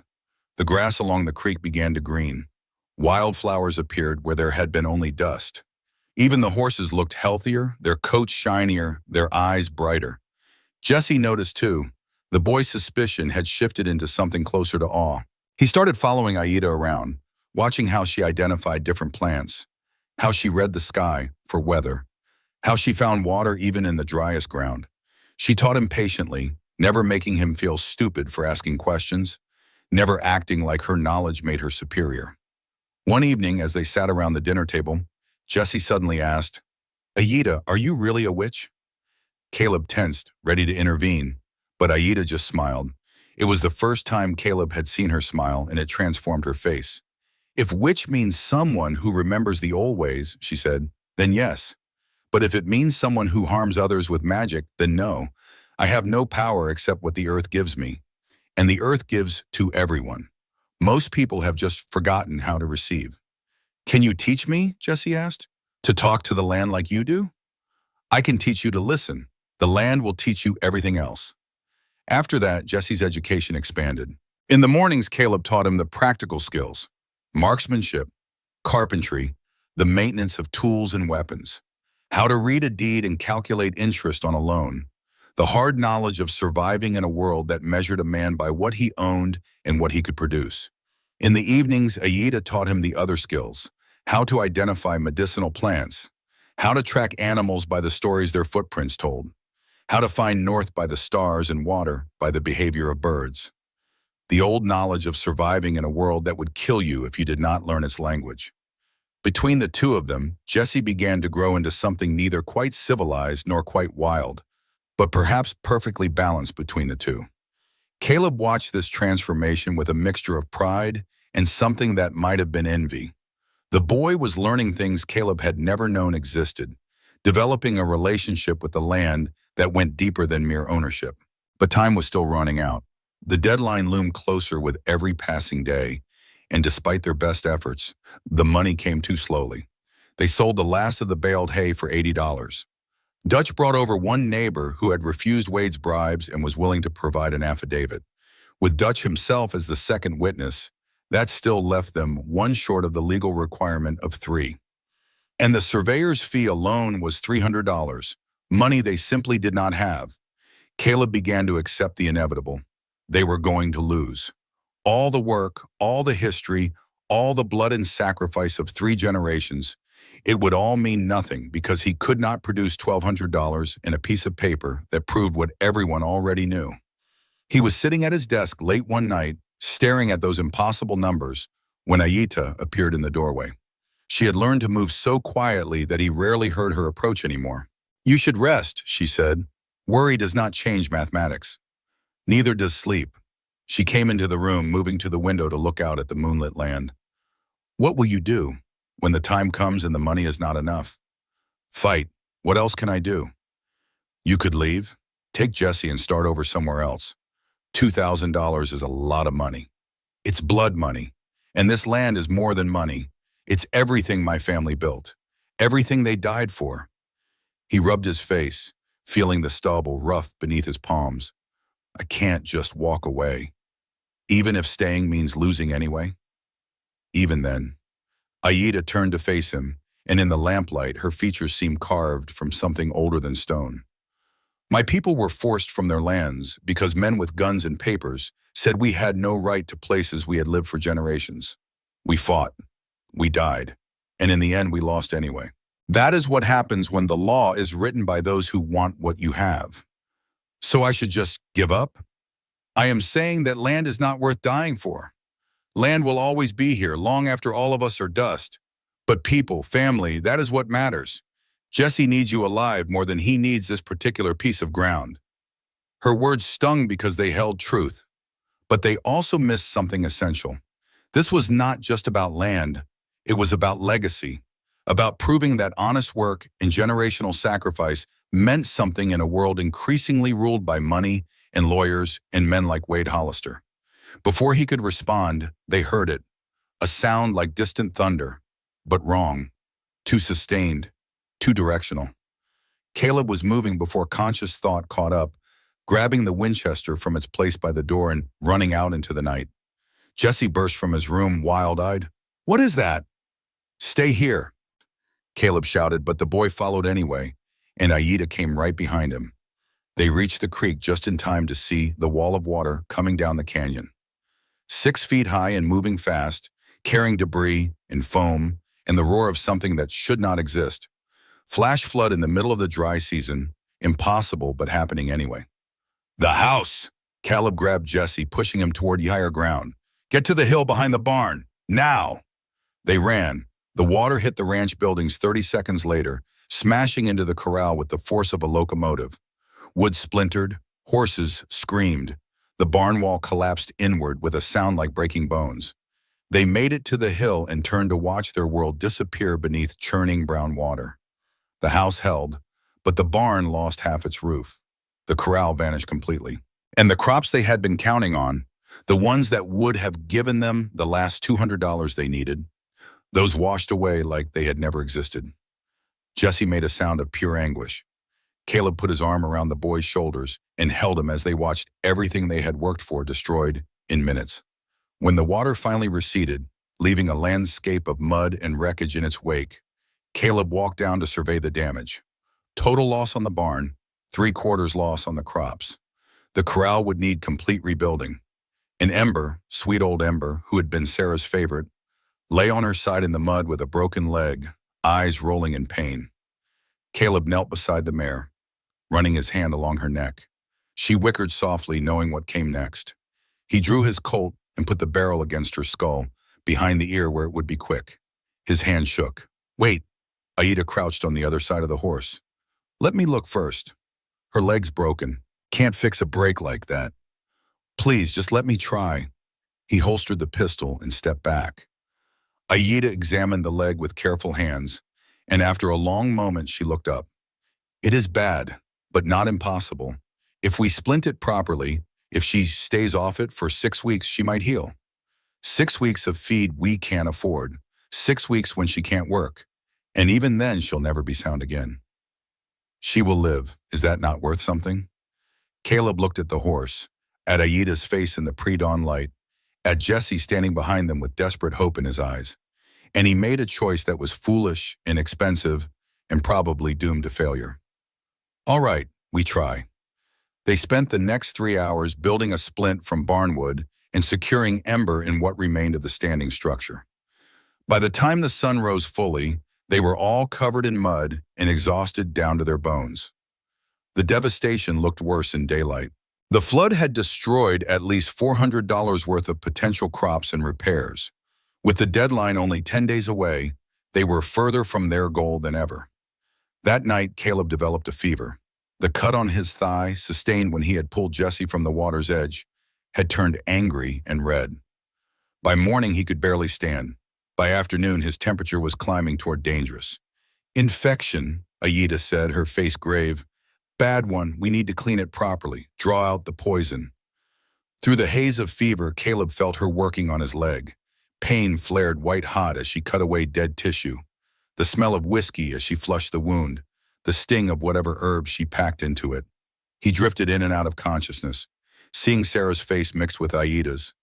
The grass along the creek began to green. Wildflowers appeared where there had been only dust. Even the horses looked healthier, their coats shinier, their eyes brighter. Jesse noticed too. The boy's suspicion had shifted into something closer to awe. He started following Aida around, watching how she identified different plants, how she read the sky for weather, how she found water even in the driest ground. She taught him patiently, never making him feel stupid for asking questions, never acting like her knowledge made her superior. One evening, as they sat around the dinner table, Jesse suddenly asked, "Aida, are you really a witch?" Caleb tensed, ready to intervene, but Aida just smiled. It was the first time Caleb had seen her smile, and it transformed her face. "If witch means someone who remembers the old ways," she said, "then yes. But if it means someone who harms others with magic, then no. I have no power except what the earth gives me. And the earth gives to everyone. Most people have just forgotten how to receive." "Can you teach me," Jesse asked, "to talk to the land like you do?" "I can teach you to listen. The land will teach you everything else." After that, Jesse's education expanded. In the mornings, Caleb taught him the practical skills: marksmanship, carpentry, the maintenance of tools and weapons, how to read a deed and calculate interest on a loan, the hard knowledge of surviving in a world that measured a man by what he owned and what he could produce. In the evenings, Aida taught him the other skills: how to identify medicinal plants, how to track animals by the stories their footprints told, how to find north by the stars and water by the behavior of birds. The old knowledge of surviving in a world that would kill you if you did not learn its language. Between the two of them, Jesse began to grow into something neither quite civilized nor quite wild, but perhaps perfectly balanced between the two. Caleb watched this transformation with a mixture of pride and something that might have been envy. The boy was learning things Caleb had never known existed, developing a relationship with the land that went deeper than mere ownership. But time was still running out. The deadline loomed closer with every passing day, and despite their best efforts, the money came too slowly. They sold the last of the baled hay for $80. Dutch brought over one neighbor who had refused Wade's bribes and was willing to provide an affidavit. With Dutch himself as the second witness, that still left them one short of the legal requirement of 3. And the surveyor's fee alone was $300, money they simply did not have. Caleb began to accept the inevitable. They were going to lose. All the work, all the history, all the blood and sacrifice of 3 generations, it would all mean nothing because he could not produce $1,200 in a piece of paper that proved what everyone already knew. He was sitting at his desk late one night, staring at those impossible numbers, when Aida appeared in the doorway. She had learned to move so quietly that he rarely heard her approach anymore. "You should rest," she said. "Worry does not change mathematics. Neither does sleep." She came into the room, moving to the window to look out at the moonlit land. "What will you do when the time comes and the money is not enough?" "Fight. What else can I do?" "You could leave. Take Jesse and start over somewhere else. $2,000 is a lot of money. It's blood money, And this land is more than money. It's everything my family built. Everything they died for. He rubbed his face, feeling the stubble rough beneath his palms. I can't just walk away. Even if staying means losing anyway. Even then, Aida turned to face him, and in the lamplight, her features seemed carved from something older than stone. My people were forced from their lands because men with guns and papers said we had no right to places we had lived for generations. We fought, we died, and in the end we lost anyway. That is what happens when the law is written by those who want what you have. So I should just give up? I am saying that land is not worth dying for. Land will always be here long after all of us are dust. But people, family, that is what matters. Jesse needs you alive more than he needs this particular piece of ground. Her words stung because they held truth, but they also missed something essential. This was not just about land. It was about legacy, about proving that honest work and generational sacrifice meant something in a world increasingly ruled by money and lawyers and men like Wade Hollister. Before he could respond, they heard it, a sound like distant thunder, but wrong, too sustained, too directional. Caleb was moving before conscious thought caught up, grabbing the Winchester from its place by the door and running out into the night. Jesse burst from his room, wild-eyed. "What is that?" "Stay here," Caleb shouted, but the boy followed anyway, and Aida came right behind him. They reached the creek just in time to see the wall of water coming down the canyon. 6 feet high and moving fast, carrying debris and foam and the roar of something that should not exist. Flash flood in the middle of the dry season, impossible but happening anyway. "The house!" Caleb grabbed Jesse, pushing him toward the higher ground. "Get to the hill behind the barn, now!" They ran. The water hit the ranch buildings 30 seconds later, smashing into the corral with the force of a locomotive. Wood splintered, horses screamed. The barn wall collapsed inward with a sound like breaking bones. They made it to the hill and turned to watch their world disappear beneath churning brown water. The house held, but the barn lost half its roof. The corral vanished completely. And the crops they had been counting on, the ones that would have given them the last $200 they needed, those washed away like they had never existed. Jesse made a sound of pure anguish. Caleb put his arm around the boy's shoulders and held him as they watched everything they had worked for destroyed in minutes. When the water finally receded, leaving a landscape of mud and wreckage in its wake, Caleb walked down to survey the damage. Total loss on the barn, 3/4 loss on the crops. The corral would need complete rebuilding. And Ember, sweet old Ember, who had been Sarah's favorite, lay on her side in the mud with a broken leg, eyes rolling in pain. Caleb knelt beside the mare, running his hand along her neck. She whickered softly, knowing what came next. He drew his Colt and put the barrel against her skull, behind the ear where it would be quick. His hand shook. "Wait." Aida crouched on the other side of the horse. "Let me look first." Her leg's broken. "Can't fix a break like that. Please, just let me try." He holstered the pistol and stepped back. Aida examined the leg with careful hands, and after a long moment she looked up. "It is bad, but not impossible. If we splint it properly, if she stays off it for 6 weeks, she might heal. 6 weeks of feed we can't afford. 6 weeks when she can't work. And even then, she'll never be sound again. She will live. Is that not worth something?" Caleb looked at the horse, at Aida's face in the pre-dawn light, at Jesse standing behind them with desperate hope in his eyes. And he made a choice that was foolish and expensive and probably doomed to failure. "All right, we try." They spent the next 3 hours building a splint from barnwood and securing Ember in what remained of the standing structure. By the time the sun rose fully, they were all covered in mud and exhausted down to their bones. The devastation looked worse in daylight. The flood had destroyed at least $400 worth of potential crops and repairs. With the deadline only 10 days away, they were further from their goal than ever. That night, Caleb developed a fever. The cut on his thigh, sustained when he had pulled Jesse from the water's edge, had turned angry and red. By morning, he could barely stand. By afternoon, his temperature was climbing toward dangerous. "Infection," Aida said, her face grave. "Bad one. We need to clean it properly. Draw out the poison." Through the haze of fever, Caleb felt her working on his leg, Pain flared white-hot as she cut away dead tissue, the smell of whiskey as she flushed the wound, the sting of whatever herbs she packed into it. He drifted in and out of consciousness, seeing Sarah's face mixed with Aida's,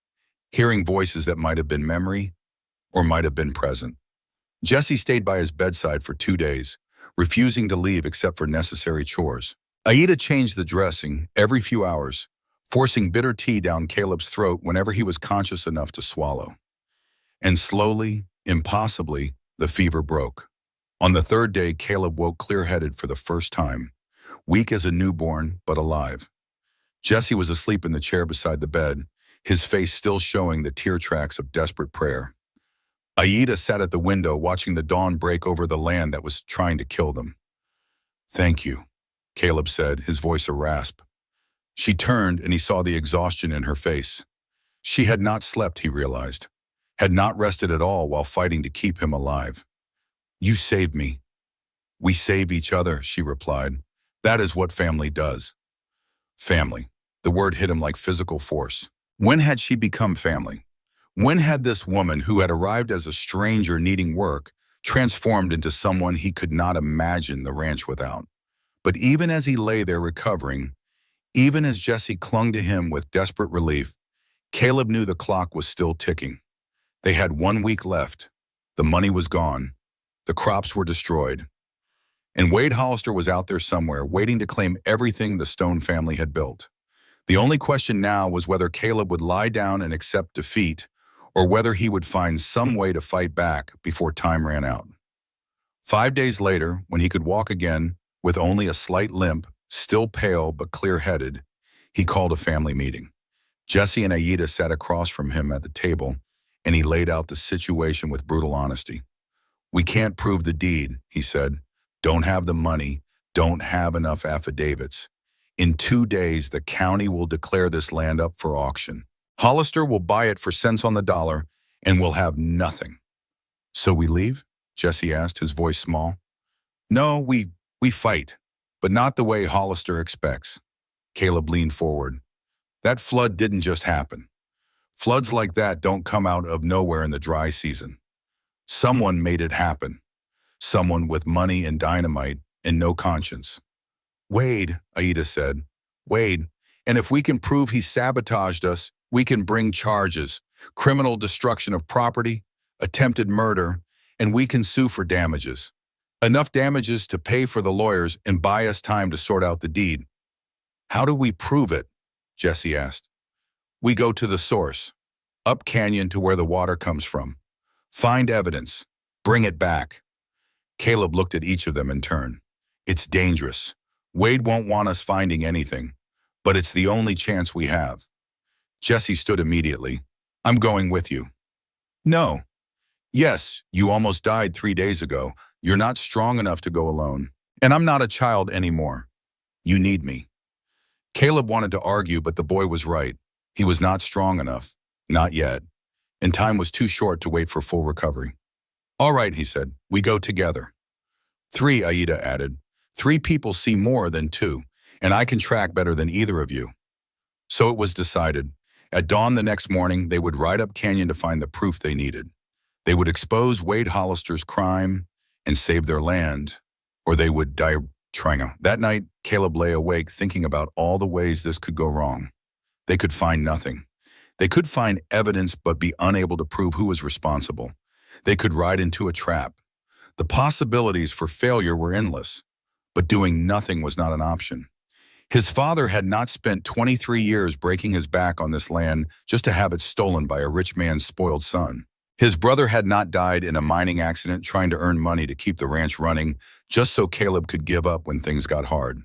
hearing voices that might have been memory or might have been present. Jesse stayed by his bedside for 2 days, refusing to leave except for necessary chores. Aida changed the dressing every few hours, forcing bitter tea down Caleb's throat whenever he was conscious enough to swallow. And slowly, impossibly, the fever broke. On the 3rd day, Caleb woke clear-headed for the first time, weak as a newborn, but alive. Jesse was asleep in the chair beside the bed, his face still showing the tear tracks of desperate prayer. Aida sat at the window watching the dawn break over the land that was trying to kill them. "Thank you," Caleb said, his voice a rasp. She turned and he saw the exhaustion in her face. She had not slept, he realized, had not rested at all while fighting to keep him alive. "You saved me." "We save each other," she replied. "That is what family does." Family. The word hit him like physical force. When had she become family? When had this woman, who had arrived as a stranger needing work, transformed into someone he could not imagine the ranch without? But even as he lay there recovering, even as Jesse clung to him with desperate relief, Caleb knew the clock was still ticking. They had 1 week left. The money was gone. The crops were destroyed. And Wade Hollister was out there somewhere, waiting to claim everything the Stone family had built. The only question now was whether Caleb would lie down and accept defeat, or whether he would find some way to fight back before time ran out. 5 days later, when he could walk again, with only a slight limp, still pale but clear-headed, he called a family meeting. Jesse and Aida sat across from him at the table, and he laid out the situation with brutal honesty. "We can't prove the deed," he said. "Don't have the money, don't have enough affidavits. In 2 days, the county will declare this land up for auction. Hollister will buy it for cents on the dollar, and we'll have nothing." "So we leave?" Jesse asked, his voice small. "No, we fight, but not the way Hollister expects." Caleb leaned forward. "That flood didn't just happen. Floods like that don't come out of nowhere in the dry season. Someone made it happen. Someone with money and dynamite and no conscience." "Wade," Aida said. "Wade. And if we can prove he sabotaged us, we can bring charges, criminal destruction of property, attempted murder, and we can sue for damages. Enough damages to pay for the lawyers and buy us time to sort out the deed." "How do we prove it?" Jesse asked. "We go to the source, up canyon to where the water comes from. Find evidence. Bring it back." Caleb looked at each of them in turn. "It's dangerous. Wade won't want us finding anything, but it's the only chance we have." Jesse stood immediately. "I'm going with you." "No." "Yes, you almost died 3 days ago. You're not strong enough to go alone. And I'm not a child anymore. You need me." Caleb wanted to argue, but the boy was right. He was not strong enough. Not yet. And time was too short to wait for full recovery. "All right," he said. "We go together." "3," Aida added. "3 people see more than 2, and I can track better than either of you." So it was decided. At dawn the next morning, they would ride up canyon to find the proof they needed. They would expose Wade Hollister's crime and save their land, or they would die trying. That night, Caleb lay awake thinking about all the ways this could go wrong. They could find nothing. They could find evidence but be unable to prove who was responsible. They could ride into a trap. The possibilities for failure were endless, but doing nothing was not an option. His father had not spent 23 years breaking his back on this land just to have it stolen by a rich man's spoiled son. His brother had not died in a mining accident trying to earn money to keep the ranch running just so Caleb could give up when things got hard.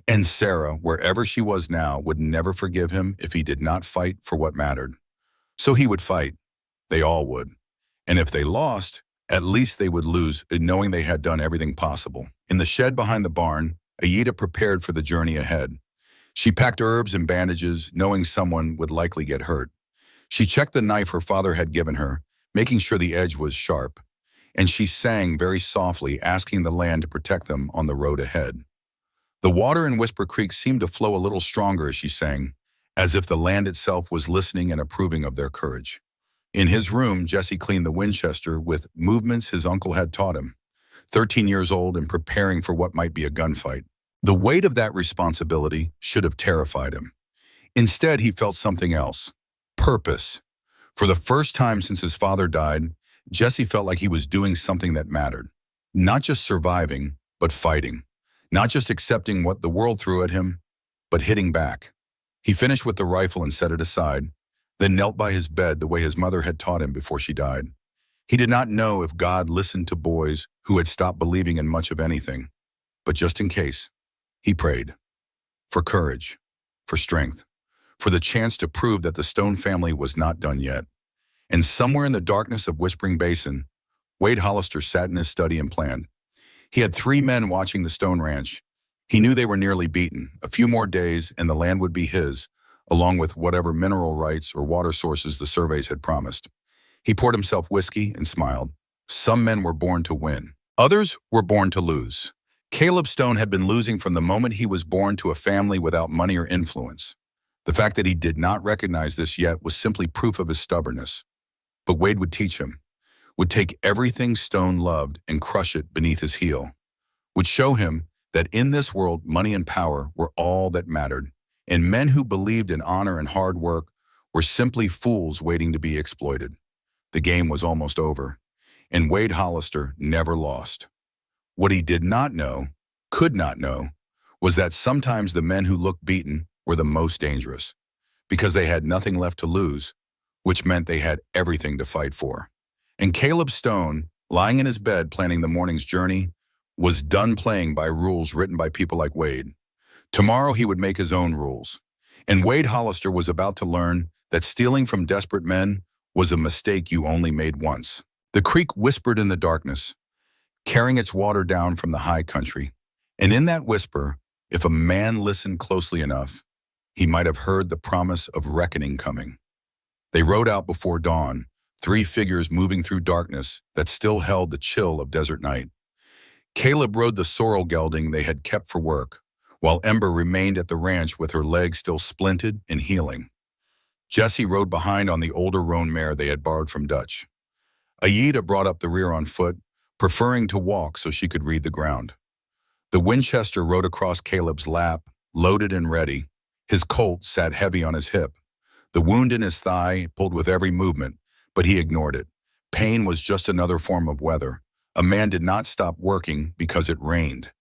And Sarah, wherever she was now, would never forgive him if he did not fight for what mattered. So he would fight. They all would. And if they lost, at least they would lose, knowing they had done everything possible. In the shed behind the barn, Aida prepared for the journey ahead. She packed herbs and bandages, knowing someone would likely get hurt. She checked the knife her father had given her, making sure the edge was sharp. And she sang very softly, asking the land to protect them on the road ahead. The water in Whisper Creek seemed to flow a little stronger as she sang, as if the land itself was listening and approving of their courage. In his room, Jesse cleaned the Winchester with movements his uncle had taught him, 13 years old and preparing for what might be a gunfight. The weight of that responsibility should have terrified him. Instead, he felt something else. Purpose. For the first time since his father died, Jesse felt like he was doing something that mattered. Not just surviving, but fighting. Not just accepting what the world threw at him, but hitting back. He finished with the rifle and set it aside, then knelt by his bed the way his mother had taught him before she died. He did not know if God listened to boys who had stopped believing in much of anything, but just in case, he prayed. For courage, for strength, for the chance to prove that the Stone family was not done yet. And somewhere in the darkness of Whispering Basin, Wade Hollister sat in his study and planned. He had 3 men watching the Stone Ranch. He knew they were nearly beaten. A few more days and the land would be his, along with whatever mineral rights or water sources the surveys had promised. He poured himself whiskey and smiled. Some men were born to win. Others were born to lose. Caleb Stone had been losing from the moment he was born to a family without money or influence. The fact that he did not recognize this yet was simply proof of his stubbornness. But Wade would teach him, would take everything Stone loved and crush it beneath his heel, would show him that in this world money and power were all that mattered, and men who believed in honor and hard work were simply fools waiting to be exploited. The game was almost over, and Wade Hollister never lost. What he did not know, could not know, was that sometimes the men who looked beaten were the most dangerous, because they had nothing left to lose, which meant they had everything to fight for. And Caleb Stone, lying in his bed planning the morning's journey, was done playing by rules written by people like Wade. Tomorrow he would make his own rules. And Wade Hollister was about to learn that stealing from desperate men was a mistake you only made once. The creek whispered in the darkness, carrying its water down from the high country. And in that whisper, if a man listened closely enough, he might have heard the promise of reckoning coming. They rode out before dawn, 3 figures moving through darkness that still held the chill of desert night. Caleb rode the sorrel gelding they had kept for work, while Ember remained at the ranch with her legs still splinted and healing. Jesse rode behind on the older roan mare they had borrowed from Dutch. Aida brought up the rear on foot, preferring to walk so she could read the ground. The Winchester rode across Caleb's lap, loaded and ready. His Colt sat heavy on his hip. The wound in his thigh pulled with every movement, but he ignored it. Pain was just another form of weather. A man did not stop working because it rained.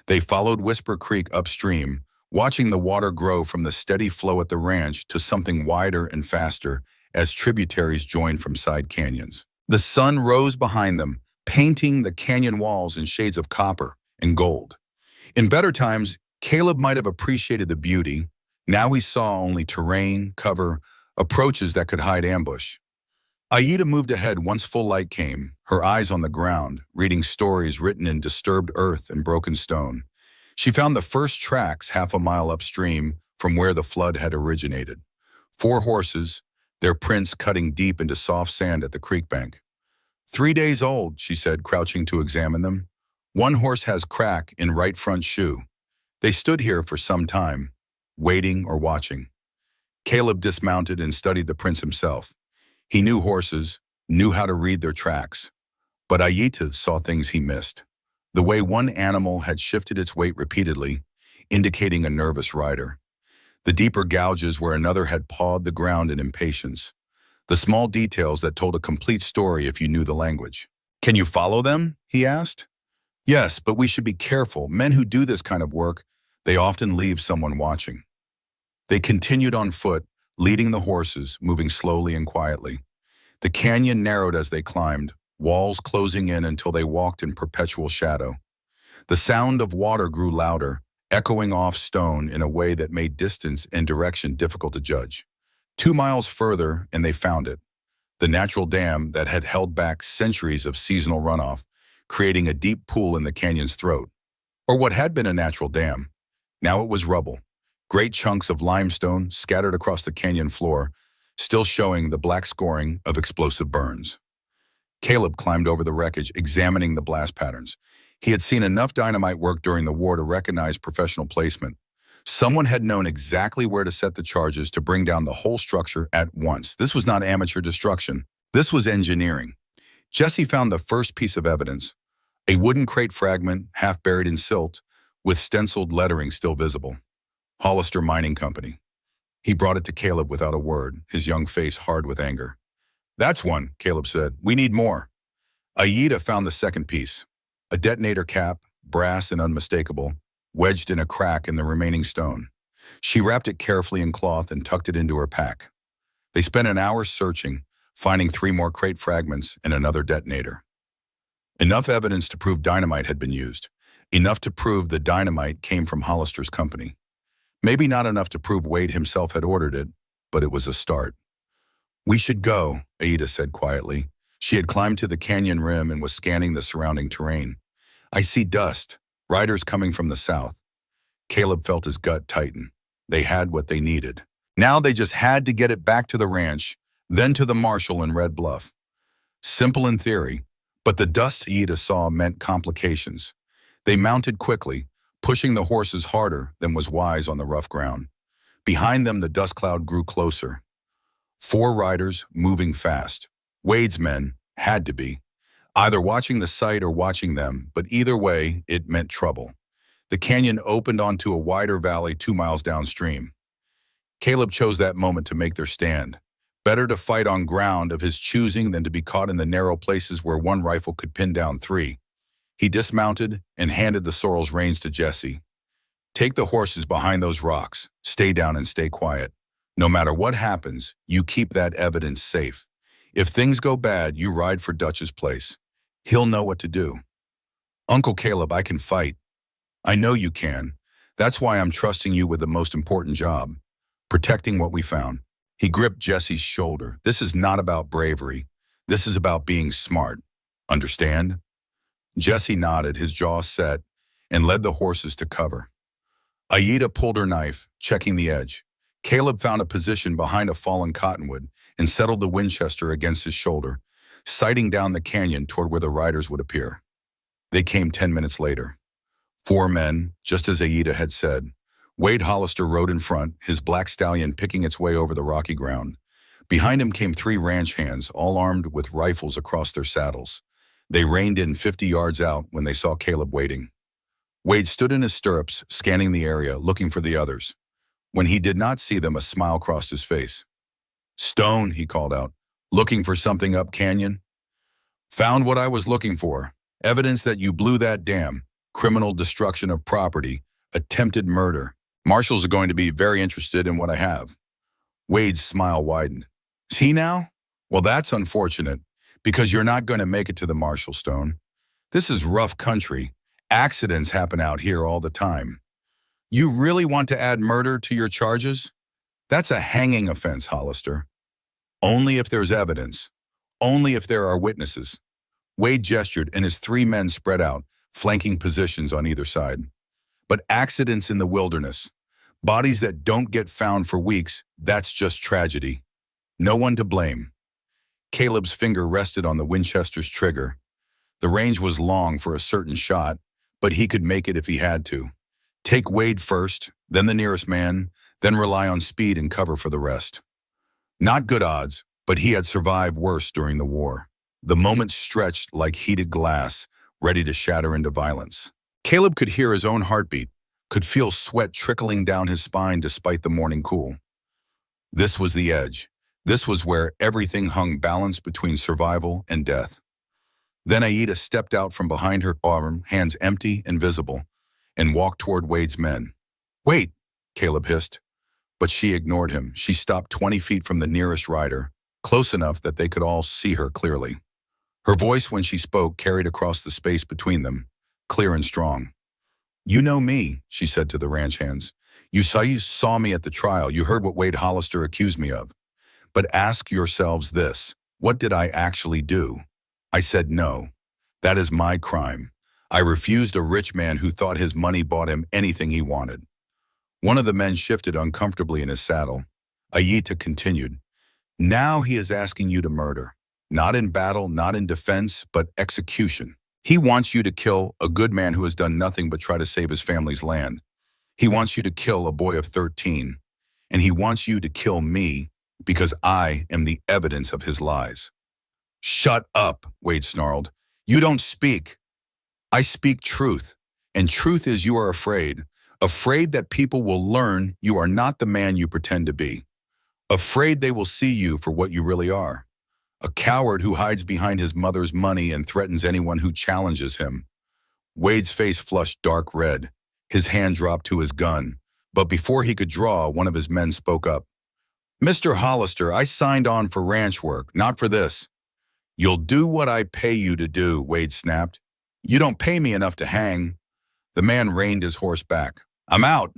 They followed Whisper Creek upstream, watching the water grow from the steady flow at the ranch to something wider and faster as tributaries joined from side canyons. The sun rose behind them, painting the canyon walls in shades of copper and gold. In better times, Caleb might have appreciated the beauty. Now he saw only terrain, cover, approaches that could hide ambush. Aida moved ahead once full light came, her eyes on the ground, reading stories written in disturbed earth and broken stone. She found the first tracks half a mile upstream from where the flood had originated. 4 horses, their prints cutting deep into soft sand at the creek bank. 3 days old, she said, crouching to examine them. 1 horse has crack in right front shoe. They stood here for some time, waiting or watching. Caleb dismounted and studied the prints himself. He knew horses, knew how to read their tracks. But Aida saw things he missed. The way one animal had shifted its weight repeatedly, indicating a nervous rider. The deeper gouges where another had pawed the ground in impatience. The small details that told a complete story if you knew the language. "Can you follow them?" he asked. "Yes, but we should be careful. Men who do this kind of work, they often leave someone watching." They continued on foot, leading the horses, moving slowly and quietly. The canyon narrowed as they climbed, walls closing in until they walked in perpetual shadow. The sound of water grew louder, echoing off stone in a way that made distance and direction difficult to judge. 2 miles further, and they found it. The natural dam that had held back centuries of seasonal runoff, creating a deep pool in the canyon's throat. Or what had been a natural dam. Now it was rubble. Great chunks of limestone scattered across the canyon floor, still showing the black scoring of explosive burns. Caleb climbed over the wreckage, examining the blast patterns. He had seen enough dynamite work during the war to recognize professional placement. Someone had known exactly where to set the charges to bring down the whole structure at once. This was not amateur destruction. This was engineering. Jesse found the first piece of evidence, a wooden crate fragment half buried in silt with stenciled lettering still visible. Hollister Mining Company. He brought it to Caleb without a word, his young face hard with anger. That's one, Caleb said. We need more. Aida found the second piece, a detonator cap, brass and unmistakable, wedged in a crack in the remaining stone. She wrapped it carefully in cloth and tucked it into her pack. They spent an hour searching, finding 3 more crate fragments and another detonator. Enough evidence to prove dynamite had been used. Enough to prove the dynamite came from Hollister's company. Maybe not enough to prove Wade himself had ordered it, but it was a start. We should go, Aida said quietly. She had climbed to the canyon rim and was scanning the surrounding terrain. I see dust, riders coming from the south. Caleb felt his gut tighten. They had what they needed. Now they just had to get it back to the ranch, then to the marshal in Red Bluff. Simple in theory, but the dust Aida saw meant complications. They mounted quickly, pushing the horses harder than was wise on the rough ground. Behind them, the dust cloud grew closer. 4 riders moving fast. Wade's men had to be, either watching the sight or watching them, but either way, it meant trouble. The canyon opened onto a wider valley 2 miles downstream. Caleb chose that moment to make their stand. Better to fight on ground of his choosing than to be caught in the narrow places where one rifle could pin down 3. He dismounted and handed the sorrel's reins to Jesse. Take the horses behind those rocks. Stay down and stay quiet. No matter what happens, you keep that evidence safe. If things go bad, you ride for Dutch's place. He'll know what to do. Uncle Caleb, I can fight. I know you can. That's why I'm trusting you with the most important job, protecting what we found. He gripped Jesse's shoulder. This is not about bravery. This is about being smart. Understand? Jesse nodded, his jaw set, and led the horses to cover. Aida pulled her knife, checking the edge. Caleb found a position behind a fallen cottonwood and settled the Winchester against his shoulder, sighting down the canyon toward where the riders would appear. They came 10 minutes later. 4 men, just as Aida had said. Wade Hollister rode in front, his black stallion picking its way over the rocky ground. Behind him came 3 ranch hands, all armed with rifles across their saddles. They reined in 50 yards out when they saw Caleb waiting. Wade stood in his stirrups, scanning the area, looking for the others. When he did not see them, a smile crossed his face. Stone, he called out. Looking for something up canyon? Found what I was looking for. Evidence that you blew that dam. Criminal destruction of property. Attempted murder. Marshals are going to be very interested in what I have. Wade's smile widened. See now? Well, that's unfortunate, because you're not going to make it to the marshal, Stone. This is rough country. Accidents happen out here all the time. You really want to add murder to your charges? That's a hanging offense, Hollister. Only if there's evidence. Only if there are witnesses. Wade gestured and his 3 men spread out, flanking positions on either side. But accidents in the wilderness, bodies that don't get found for weeks, that's just tragedy. No one to blame. Caleb's finger rested on the Winchester's trigger. The range was long for a certain shot, but he could make it if he had to. Take Wade first, then the nearest man, then rely on speed and cover for the rest. Not good odds, but he had survived worse during the war. The moment stretched like heated glass, ready to shatter into violence. Caleb could hear his own heartbeat, could feel sweat trickling down his spine despite the morning cool. This was the edge. This was where everything hung balanced between survival and death. Then Aida stepped out from behind her arm, hands empty and visible, and walked toward Wade's men. Wait, Caleb hissed. But she ignored him. She stopped 20 feet from the nearest rider, close enough that they could all see her clearly. Her voice when she spoke carried across the space between them, clear and strong. You know me, she said to the ranch hands. You saw me at the trial. You heard what Wade Hollister accused me of. But ask yourselves this, what did I actually do? I said no. That is my crime. I refused a rich man who thought his money bought him anything he wanted. One of the men shifted uncomfortably in his saddle. Aida continued, now he is asking you to murder. Not in battle, not in defense, but execution. He wants you to kill a good man who has done nothing but try to save his family's land. He wants you to kill a boy of 13. And he wants you to kill me because I am the evidence of his lies. Shut up, Wade snarled. You don't speak. I speak truth. And truth is you are afraid. Afraid that people will learn you are not the man you pretend to be. Afraid they will see you for what you really are. A coward who hides behind his mother's money and threatens anyone who challenges him. Wade's face flushed dark red. His hand dropped to his gun. But before he could draw, one of his men spoke up. Mr. Hollister, I signed on for ranch work, not for this. You'll do what I pay you to do, Wade snapped. You don't pay me enough to hang. The man reined his horse back. I'm out.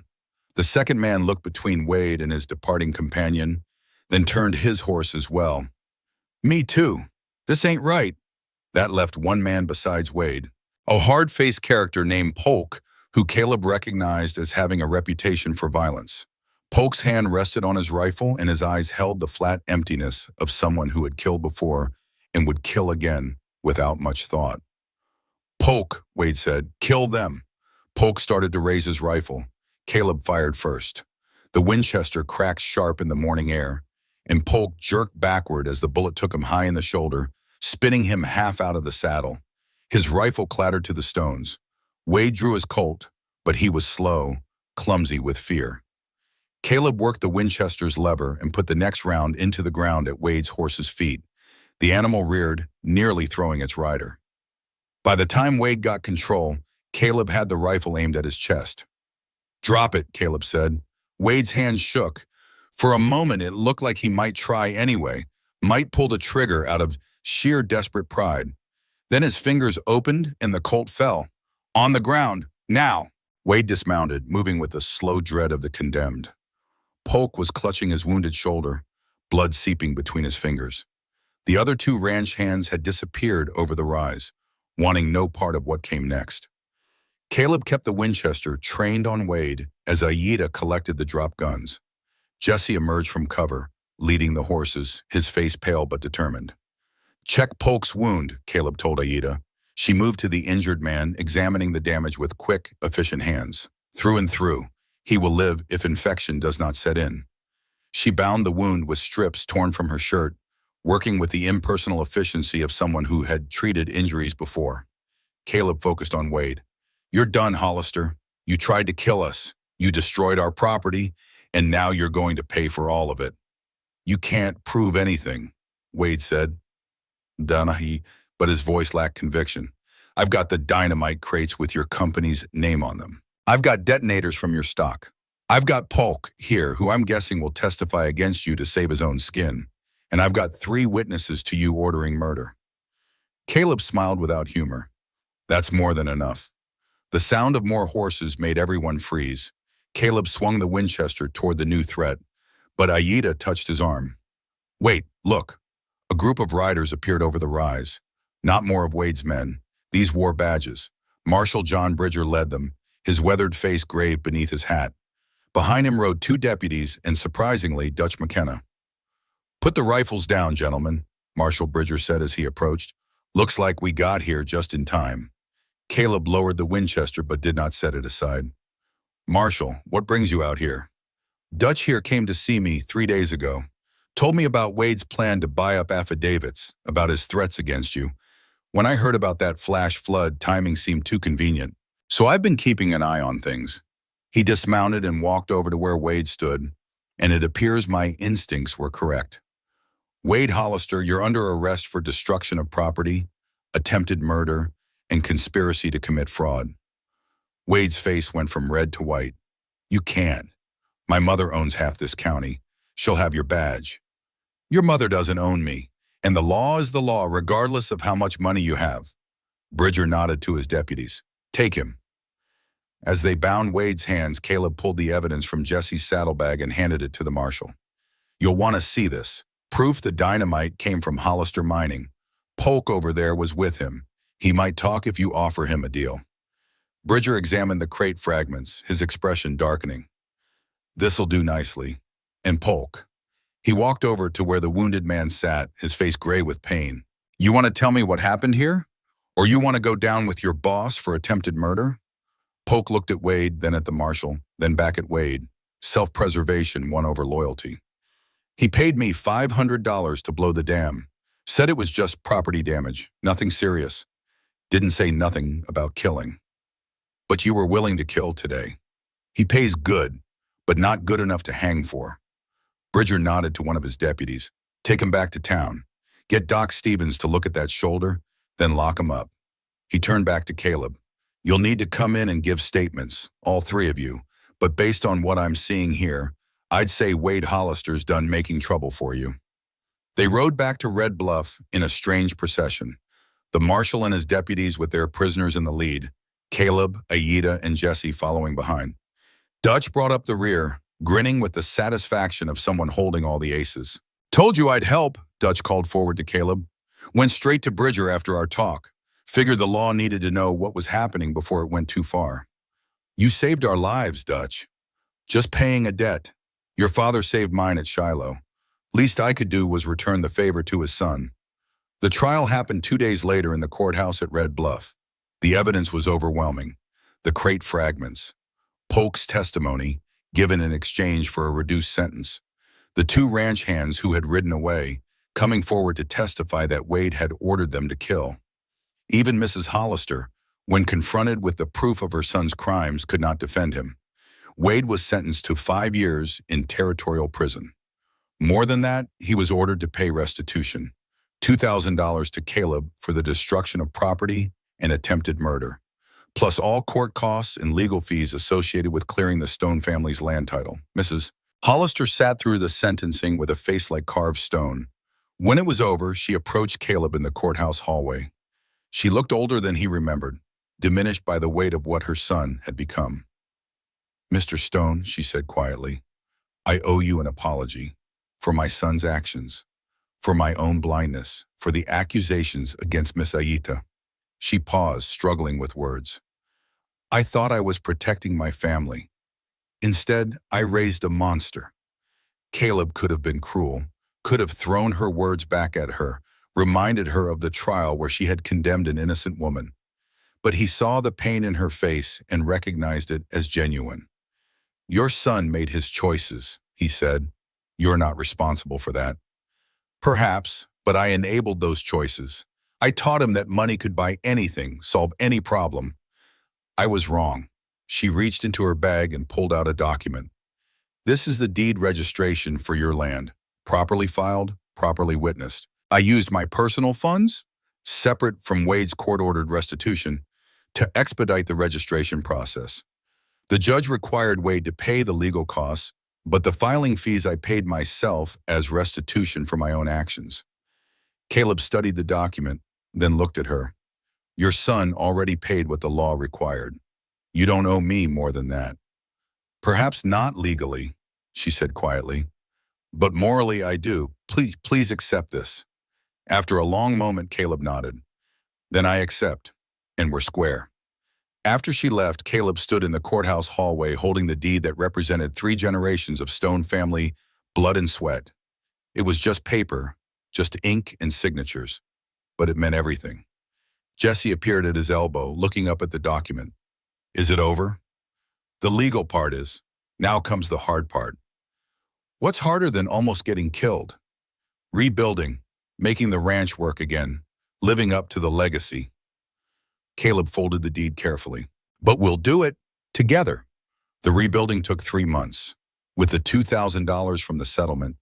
The second man looked between Wade and his departing companion, then turned his horse as well. Me too. This ain't right. That left one man besides Wade. A hard-faced character named Polk, who Caleb recognized as having a reputation for violence. Polk's hand rested on his rifle and his eyes held the flat emptiness of someone who had killed before and would kill again without much thought. Polk, Wade said, kill them. Polk started to raise his rifle. Caleb fired first. The Winchester cracked sharp in the morning air, and Polk jerked backward as the bullet took him high in the shoulder, spinning him half out of the saddle. His rifle clattered to the stones. Wade drew his Colt, but he was slow, clumsy with fear. Caleb worked the Winchester's lever and put the next round into the ground at Wade's horse's feet. The animal reared, nearly throwing its rider. By the time Wade got control, Caleb had the rifle aimed at his chest. Drop it, Caleb said. Wade's hand shook. For a moment, it looked like he might try anyway, might pull the trigger out of sheer desperate pride. Then his fingers opened and the Colt fell. On the ground, now. Wade dismounted, moving with the slow dread of the condemned. Polk was clutching his wounded shoulder, blood seeping between his fingers. The other two ranch hands had disappeared over the rise, wanting no part of what came next. Caleb kept the Winchester trained on Wade as Aida collected the drop guns. Jesse emerged from cover, leading the horses, his face pale but determined. Check Polk's wound, Caleb told Aida. She moved to the injured man, examining the damage with quick, efficient hands. Through and through, he will live if infection does not set in. She bound the wound with strips torn from her shirt, working with the impersonal efficiency of someone who had treated injuries before. Caleb focused on Wade. You're done, Hollister. You tried to kill us. You destroyed our property, and now you're going to pay for all of it. You can't prove anything, Wade said. Danahi, but his voice lacked conviction. I've got the dynamite crates with your company's name on them. I've got detonators from your stock. I've got Polk here, who I'm guessing will testify against you to save his own skin. And I've got 3 witnesses to you ordering murder. Caleb smiled without humor. That's more than enough. The sound of more horses made everyone freeze. Caleb swung the Winchester toward the new threat, but Aida touched his arm. Wait, look. A group of riders appeared over the rise. Not more of Wade's men. These wore badges. Marshal John Bridger led them, his weathered face grave beneath his hat. Behind him rode 2 deputies and, surprisingly, Dutch McKenna. Put the rifles down, gentlemen, Marshal Bridger said as he approached. Looks like we got here just in time. Caleb lowered the Winchester but did not set it aside. Marshal, what brings you out here? Dutch here came to see me 3 days ago. Told me about Wade's plan to buy up affidavits, about his threats against you. When I heard about that flash flood, timing seemed too convenient. So I've been keeping an eye on things. He dismounted and walked over to where Wade stood, and it appears my instincts were correct. Wade Hollister, you're under arrest for destruction of property, attempted murder, and conspiracy to commit fraud. Wade's face went from red to white. You can't. My mother owns half this county. She'll have your badge. Your mother doesn't own me, and the law is the law regardless of how much money you have. Bridger nodded to his deputies. Take him. As they bound Wade's hands, Caleb pulled the evidence from Jesse's saddlebag and handed it to the marshal. You'll want to see this. Proof the dynamite came from Hollister Mining. Polk over there was with him. He might talk if you offer him a deal. Bridger examined the crate fragments, his expression darkening. This'll do nicely. And Polk. He walked over to where the wounded man sat, his face gray with pain. You want to tell me what happened here? Or you want to go down with your boss for attempted murder? Polk looked at Wade, then at the marshal, then back at Wade. Self-preservation won over loyalty. He paid me $500 to blow the dam. Said it was just property damage, nothing serious. Didn't say nothing about killing. But you were willing to kill today. He pays good, but not good enough to hang for. Bridger nodded to one of his deputies. Take him back to town. Get Doc Stevens to look at that shoulder, then lock him up. He turned back to Caleb. You'll need to come in and give statements, all three of you. But based on what I'm seeing here, I'd say Wade Hollister's done making trouble for you. They rode back to Red Bluff in a strange procession. The marshal and his deputies with their prisoners in the lead, Caleb, Aida, and Jesse following behind. Dutch brought up the rear, grinning with the satisfaction of someone holding all the aces. Told you I'd help, Dutch called forward to Caleb. Went straight to Bridger after our talk. Figured the law needed to know what was happening before it went too far. You saved our lives, Dutch. Just paying a debt. Your father saved mine at Shiloh. Least I could do was return the favor to his son. The trial happened 2 days later in the courthouse at Red Bluff. The evidence was overwhelming. The crate fragments. Polk's testimony, given in exchange for a reduced sentence. The two ranch hands who had ridden away, coming forward to testify that Wade had ordered them to kill. Even Mrs. Hollister, when confronted with the proof of her son's crimes, could not defend him. Wade was sentenced to 5 years in territorial prison. More than that, he was ordered to pay restitution, $2,000 to Caleb for the destruction of property and attempted murder, plus all court costs and legal fees associated with clearing the Stone family's land title. Mrs. Hollister sat through the sentencing with a face like carved stone. When it was over, she approached Caleb in the courthouse hallway. She looked older than he remembered, diminished by the weight of what her son had become. Mr. Stone, she said quietly, I owe you an apology for my son's actions, for my own blindness, for the accusations against Miss Aida. She paused, struggling with words. I thought I was protecting my family. Instead, I raised a monster. Caleb could have been cruel, could have thrown her words back at her, reminded her of the trial where she had condemned an innocent woman. But he saw the pain in her face and recognized it as genuine. Your son made his choices, he said. You're not responsible for that. Perhaps, but I enabled those choices. I taught him that money could buy anything, solve any problem. I was wrong. She reached into her bag and pulled out a document. This is the deed registration for your land, properly filed, properly witnessed. I used my personal funds, separate from Wade's court-ordered restitution, to expedite the registration process. The judge required Wade to pay the legal costs, but the filing fees I paid myself as restitution for my own actions. Caleb studied the document, then looked at her. Your son already paid what the law required. You don't owe me more than that. Perhaps not legally, she said quietly, but morally I do. Please accept this. After a long moment, Caleb nodded. Then I accept, and we're square. After she left, Caleb stood in the courthouse hallway holding the deed that represented 3 generations of Stone family blood and sweat. It was just paper, just ink and signatures, but it meant everything. Jesse appeared at his elbow, looking up at the document. Is it over? The legal part is. Now comes the hard part. What's harder than almost getting killed? Rebuilding, making the ranch work again, living up to the legacy. Caleb folded the deed carefully. But we'll do it together. The rebuilding took 3 months. With the $2,000 from the settlement,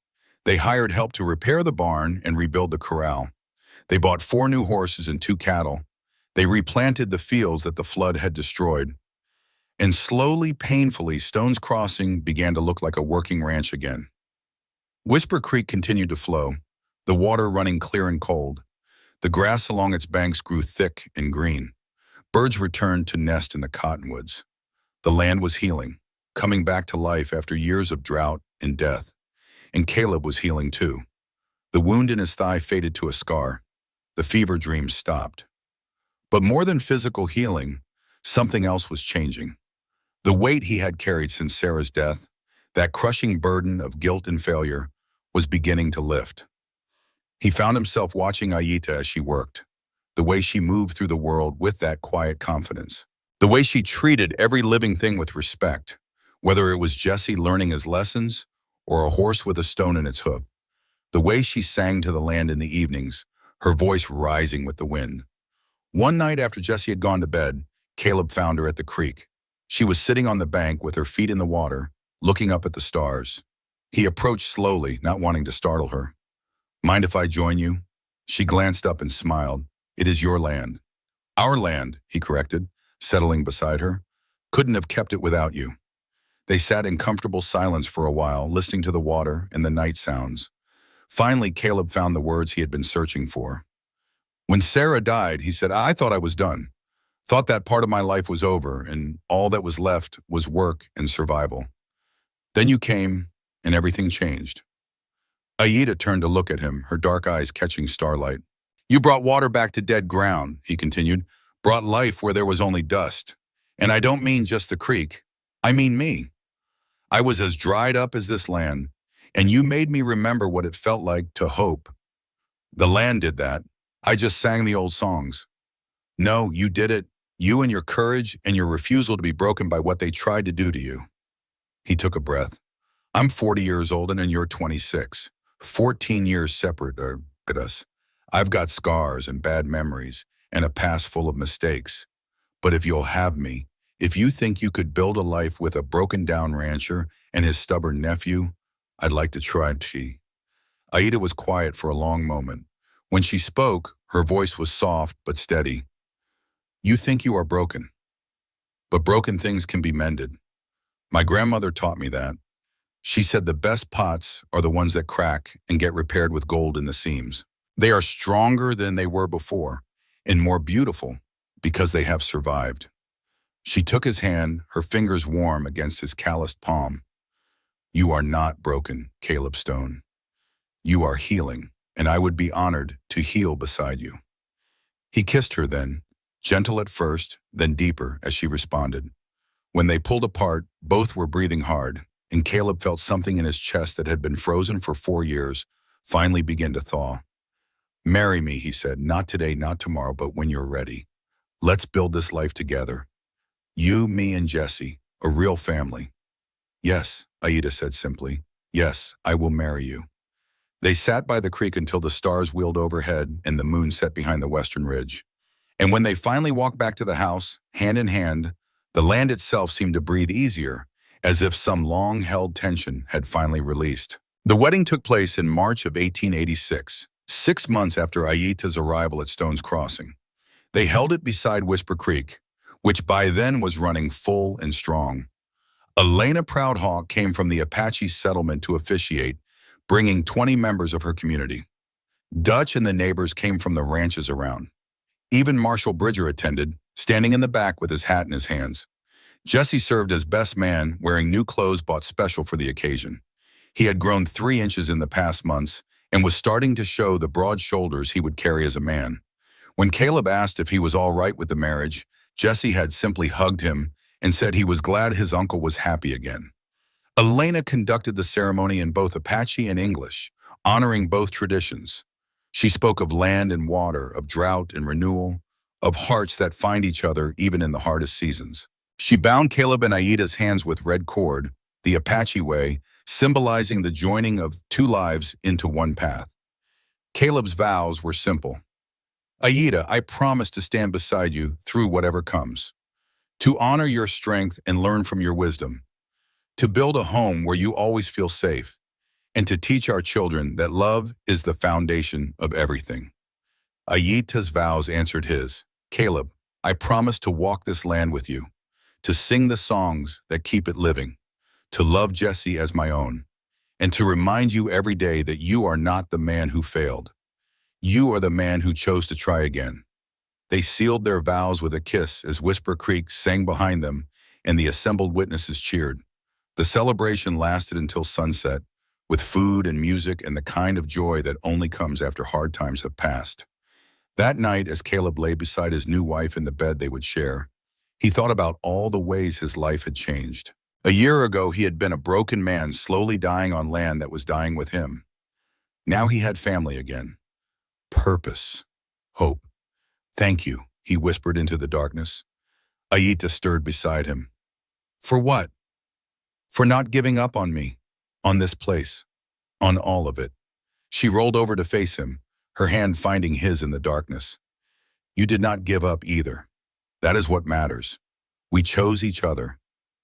they hired help to repair the barn and rebuild the corral. They bought 4 new horses and 2 cattle. They replanted the fields that the flood had destroyed. And slowly, painfully, Stone's Crossing began to look like a working ranch again. Whisper Creek continued to flow, the water running clear and cold. The grass along its banks grew thick and green. Birds returned to nest in the cottonwoods. The land was healing, coming back to life after years of drought and death. And Caleb was healing too. The wound in his thigh faded to a scar. The fever dreams stopped. But more than physical healing, something else was changing. The weight he had carried since Sarah's death, that crushing burden of guilt and failure, was beginning to lift. He found himself watching Aida as she worked, the way she moved through the world with that quiet confidence, the way she treated every living thing with respect, whether it was Jesse learning his lessons or a horse with a stone in its hoof, the way she sang to the land in the evenings, her voice rising with the wind. One night after Jesse had gone to bed, Caleb found her at the creek. She was sitting on the bank with her feet in the water, looking up at the stars. He approached slowly, not wanting to startle her. "Mind if I join you?" She glanced up and smiled. "It is your land." "Our land," he corrected, settling beside her. "Couldn't have kept it without you." They sat in comfortable silence for a while, listening to the water and the night sounds. Finally, Caleb found the words he had been searching for. "When Sarah died," he said, "I thought I was done. Thought that part of my life was over, and all that was left was work and survival. Then you came, and everything changed." Aida turned to look at him, her dark eyes catching starlight. "You brought water back to dead ground," he continued. "Brought life where there was only dust. And I don't mean just the creek. I mean me. I was as dried up as this land, and you made me remember what it felt like to hope. The land did that. I just sang the old songs. No, you did it. You and your courage and your refusal to be broken by what they tried to do to you." He took a breath. "I'm 40 years old and you're 26. 14 years separate at us. I've got scars and bad memories and a past full of mistakes. But if you'll have me, if you think you could build a life with a broken-down rancher and his stubborn nephew, I'd like to try." Aida was quiet for a long moment. When she spoke, her voice was soft but steady. "You think you are broken, but broken things can be mended. My grandmother taught me that. She said the best pots are the ones that crack and get repaired with gold in the seams. They are stronger than they were before and more beautiful because they have survived." She took his hand, her fingers warm against his calloused palm. "You are not broken, Caleb Stone. You are healing, and I would be honored to heal beside you." He kissed her then, gentle at first, then deeper as she responded. When they pulled apart, both were breathing hard, and Caleb felt something in his chest that had been frozen for 4 years finally begin to thaw. "Marry me," he said, "not today, not tomorrow, but when you're ready. Let's build this life together. You, me, and Jesse, a real family." "Yes," Aida said simply. "Yes, I will marry you." They sat by the creek until the stars wheeled overhead and the moon set behind the western ridge. And when they finally walked back to the house, hand in hand, the land itself seemed to breathe easier, as if some long-held tension had finally released. The wedding took place in March of 1886, 6 months after Aida's arrival at Stone's Crossing. They held it beside Whisper Creek, which by then was running full and strong. Elena Proudhawk came from the Apache settlement to officiate, bringing 20 members of her community. Dutch and the neighbors came from the ranches around. Even Marshall Bridger attended, standing in the back with his hat in his hands. Jesse served as best man, wearing new clothes bought special for the occasion. He had grown 3 inches in the past months and was starting to show the broad shoulders he would carry as a man. When Caleb asked if he was all right with the marriage, Jesse had simply hugged him and said he was glad his uncle was happy again. Elena conducted the ceremony in both Apache and English, honoring both traditions. She spoke of land and water, of drought and renewal, of hearts that find each other even in the hardest seasons. She bound Caleb and Aida's hands with red cord, the Apache way, symbolizing the joining of 2 lives into one path. Caleb's vows were simple. "Aida, I promise to stand beside you through whatever comes, to honor your strength and learn from your wisdom, to build a home where you always feel safe, and to teach our children that love is the foundation of everything." Aida's vows answered his. "Caleb, I promise to walk this land with you, to sing the songs that keep it living, to love Jesse as my own, and to remind you every day that you are not the man who failed. You are the man who chose to try again." They sealed their vows with a kiss as Whisper Creek sang behind them and the assembled witnesses cheered. The celebration lasted until sunset, with food and music and the kind of joy that only comes after hard times have passed. That night, as Caleb lay beside his new wife in the bed they would share, he thought about all the ways his life had changed. A year ago, he had been a broken man slowly dying on land that was dying with him. Now he had family again. Purpose. Hope. "Thank you," he whispered into the darkness. Aida stirred beside him. "For what?" "For not giving up on me, on this place, on all of it." She rolled over to face him, her hand finding his in the darkness. You did not give up either. That is what matters. We chose each other.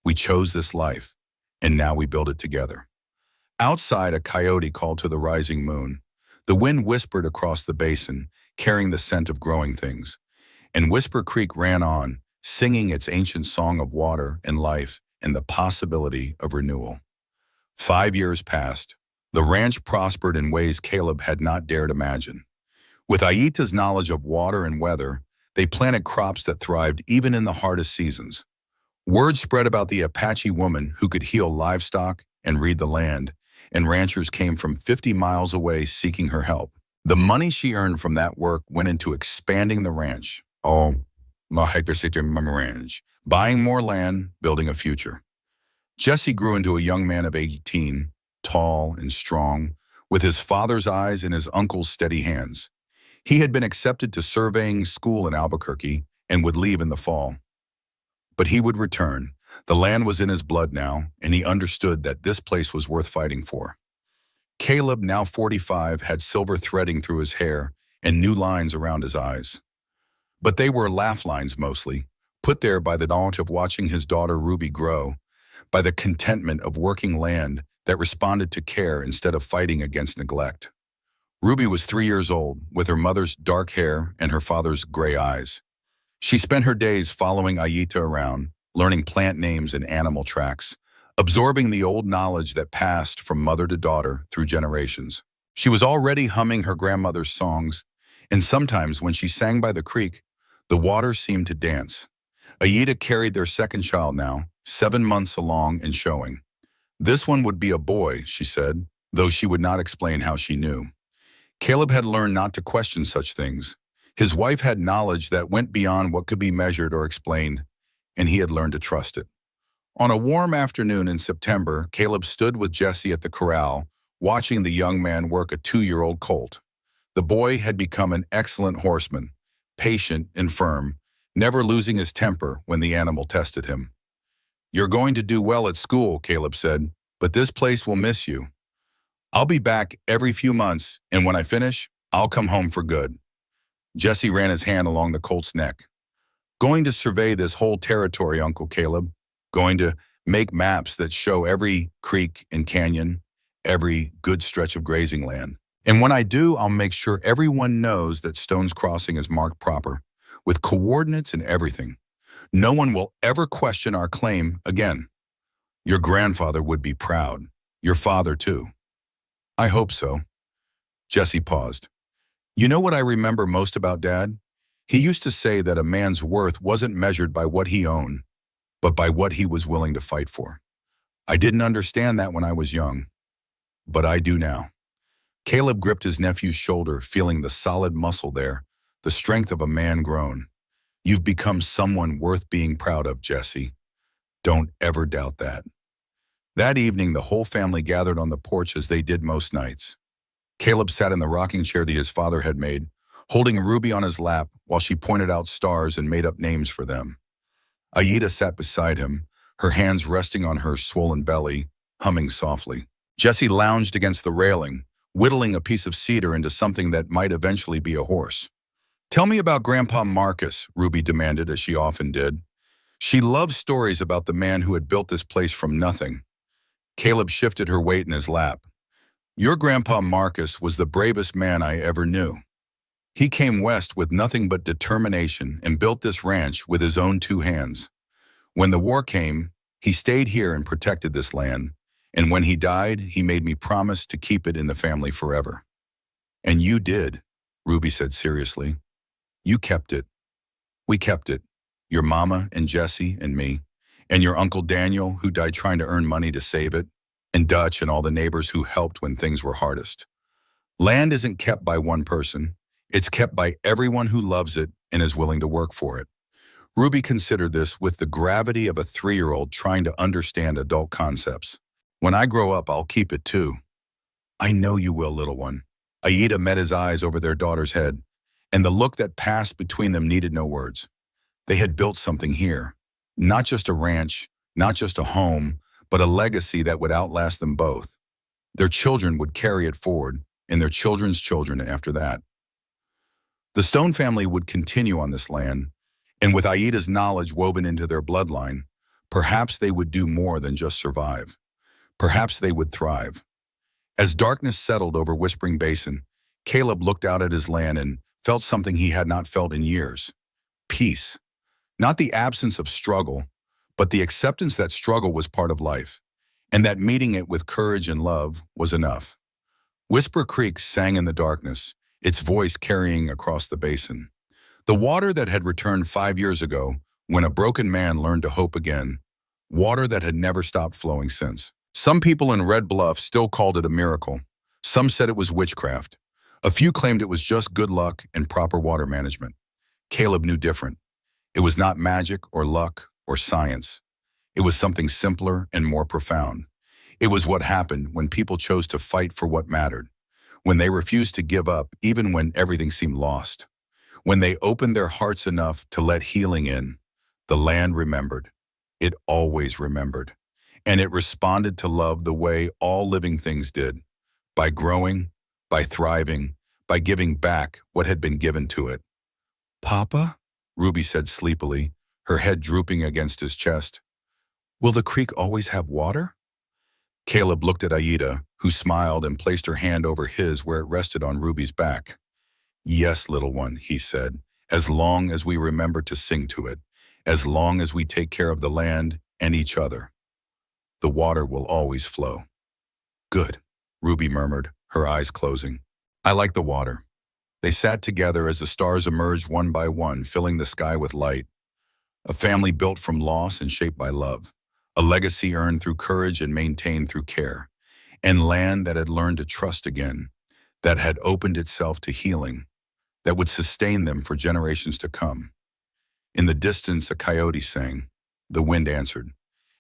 We chose this life. And now we build it together. Outside, a coyote called to the rising moon. The wind whispered across the basin, carrying the scent of growing things. And Whisper Creek ran on, singing its ancient song of water and life and the possibility of renewal. 5 years passed. The ranch prospered in ways Caleb had not dared imagine. With Aita's knowledge of water and weather, they planted crops that thrived even in the hardest seasons. Word spread about the Apache woman who could heal livestock and read the land, and ranchers came from 50 miles away seeking her help. The money she earned from that work went into expanding the ranch. Oh, la hectare c'était my ranch. Buying more land, building a future. Jesse grew into a young man of 18, tall and strong, with his father's eyes and his uncle's steady hands. He had been accepted to surveying school in Albuquerque and would leave in the fall. But he would return. The land was in his blood now, and he understood that this place was worth fighting for. Caleb, now 45, had silver threading through his hair and new lines around his eyes. But they were laugh lines mostly, put there by the knowledge of watching his daughter Ruby grow, by the contentment of working land that responded to care instead of fighting against neglect. Ruby was 3 years old, with her mother's dark hair and her father's gray eyes. She spent her days following Aita around, learning plant names and animal tracks, absorbing the old knowledge that passed from mother to daughter through generations. She was already humming her grandmother's songs, and sometimes when she sang by the creek, the water seemed to dance. Aita carried their second child now, 7 months along and showing. This one would be a boy, she said, though she would not explain how she knew. Caleb had learned not to question such things. His wife had knowledge that went beyond what could be measured or explained, and he had learned to trust it. On a warm afternoon in September, Caleb stood with Jesse at the corral, watching the young man work a 2-year-old colt. The boy had become an excellent horseman, patient and firm, never losing his temper when the animal tested him. "You're going to do well at school," Caleb said, "but this place will miss you. I'll be back every few months, and when I finish, I'll come home for good." Jesse ran his hand along the colt's neck. "Going to survey this whole territory, Uncle Caleb. Going to make maps that show every creek and canyon, every good stretch of grazing land. And when I do, I'll make sure everyone knows that Stone's Crossing is marked proper, with coordinates and everything. No one will ever question our claim again. Your grandfather would be proud. Your father, too." "I hope so." Jesse paused. "You know what I remember most about Dad? He used to say that a man's worth wasn't measured by what he owned, but by what he was willing to fight for. I didn't understand that when I was young, but I do now." Caleb gripped his nephew's shoulder, feeling the solid muscle there, the strength of a man grown. "You've become someone worth being proud of, Jesse. Don't ever doubt that." That evening, the whole family gathered on the porch as they did most nights. Caleb sat in the rocking chair that his father had made, holding Ruby on his lap while she pointed out stars and made up names for them. Aita sat beside him, her hands resting on her swollen belly, humming softly. Jesse lounged against the railing, whittling a piece of cedar into something that might eventually be a horse. "Tell me about Grandpa Marcus," Ruby demanded, as she often did. She loved stories about the man who had built this place from nothing. Caleb shifted her weight in his lap. "Your Grandpa Marcus was the bravest man I ever knew. He came west with nothing but determination and built this ranch with his own 2 hands. When the war came, he stayed here and protected this land, and when he died, he made me promise to keep it in the family forever." "And you did," Ruby said seriously. "You kept it. We kept it. Your mama and Jesse and me, and your Uncle Daniel, who died trying to earn money to save it, and Dutch and all the neighbors who helped when things were hardest. Land isn't kept by one person. It's kept by everyone who loves it and is willing to work for it." Ruby considered this with the gravity of a 3-year-old trying to understand adult concepts. "When I grow up, I'll keep it too." "I know you will, little one." Aita met his eyes over their daughter's head, and the look that passed between them needed no words. They had built something here. Not just a ranch, not just a home, but a legacy that would outlast them both. Their children would carry it forward, and their children's children after that. The Stone family would continue on this land, and with Aida's knowledge woven into their bloodline, perhaps they would do more than just survive. Perhaps they would thrive. As darkness settled over Whispering Basin, Caleb looked out at his land and felt something he had not felt in years. Peace. Not the absence of struggle, but the acceptance that struggle was part of life, and that meeting it with courage and love was enough. Whisper Creek sang in the darkness, its voice carrying across the basin. The water that had returned 5 years ago, when a broken man learned to hope again. Water that had never stopped flowing since. Some people in Red Bluff still called it a miracle. Some said it was witchcraft. A few claimed it was just good luck and proper water management. Caleb knew different. It was not magic or luck or science. It was something simpler and more profound. It was what happened when people chose to fight for what mattered, when they refused to give up even when everything seemed lost, when they opened their hearts enough to let healing in. The land remembered. It always remembered. And it responded to love the way all living things did, by growing, by thriving, by giving back what had been given to it. "Papa?" Ruby said sleepily, her head drooping against his chest. "Will the creek always have water?" Caleb looked at Aida, who smiled and placed her hand over his where it rested on Ruby's back. "Yes, little one," he said, "as long as we remember to sing to it, as long as we take care of the land and each other, the water will always flow." "Good," Ruby murmured, her eyes closing. "I like the water." They sat together as the stars emerged one by one, filling the sky with light. A family built from loss and shaped by love. A legacy earned through courage and maintained through care. And land that had learned to trust again, that had opened itself to healing, that would sustain them for generations to come. In the distance, a coyote sang. The wind answered.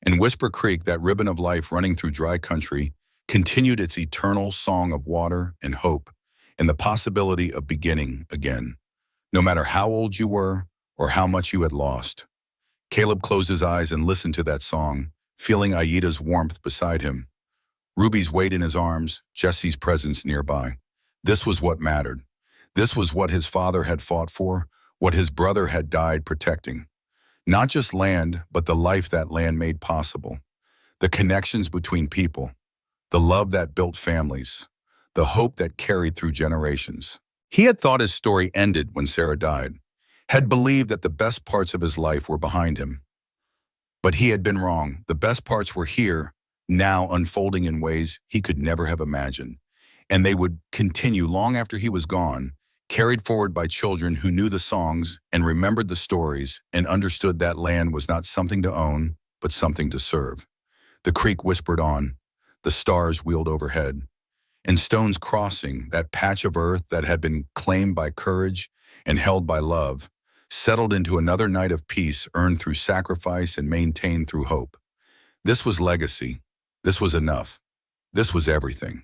And Whisper Creek, that ribbon of life running through dry country, continued its eternal song of water and hope, and the possibility of beginning again, no matter how old you were or how much you had lost. Caleb closed his eyes and listened to that song, feeling Aida's warmth beside him, Ruby's weight in his arms, Jesse's presence nearby. This was what mattered. This was what his father had fought for, what his brother had died protecting. Not just land, but the life that land made possible. The connections between people, the love that built families, the hope that carried through generations. He had thought his story ended when Sarah died, had believed that the best parts of his life were behind him. But he had been wrong. The best parts were here, now unfolding in ways he could never have imagined. And they would continue long after he was gone, carried forward by children who knew the songs and remembered the stories and understood that land was not something to own, but something to serve. The creek whispered on. The stars wheeled overhead. And Stone's Crossing, that patch of earth that had been claimed by courage and held by love, settled into another night of peace earned through sacrifice and maintained through hope. This was legacy. This was enough. This was everything.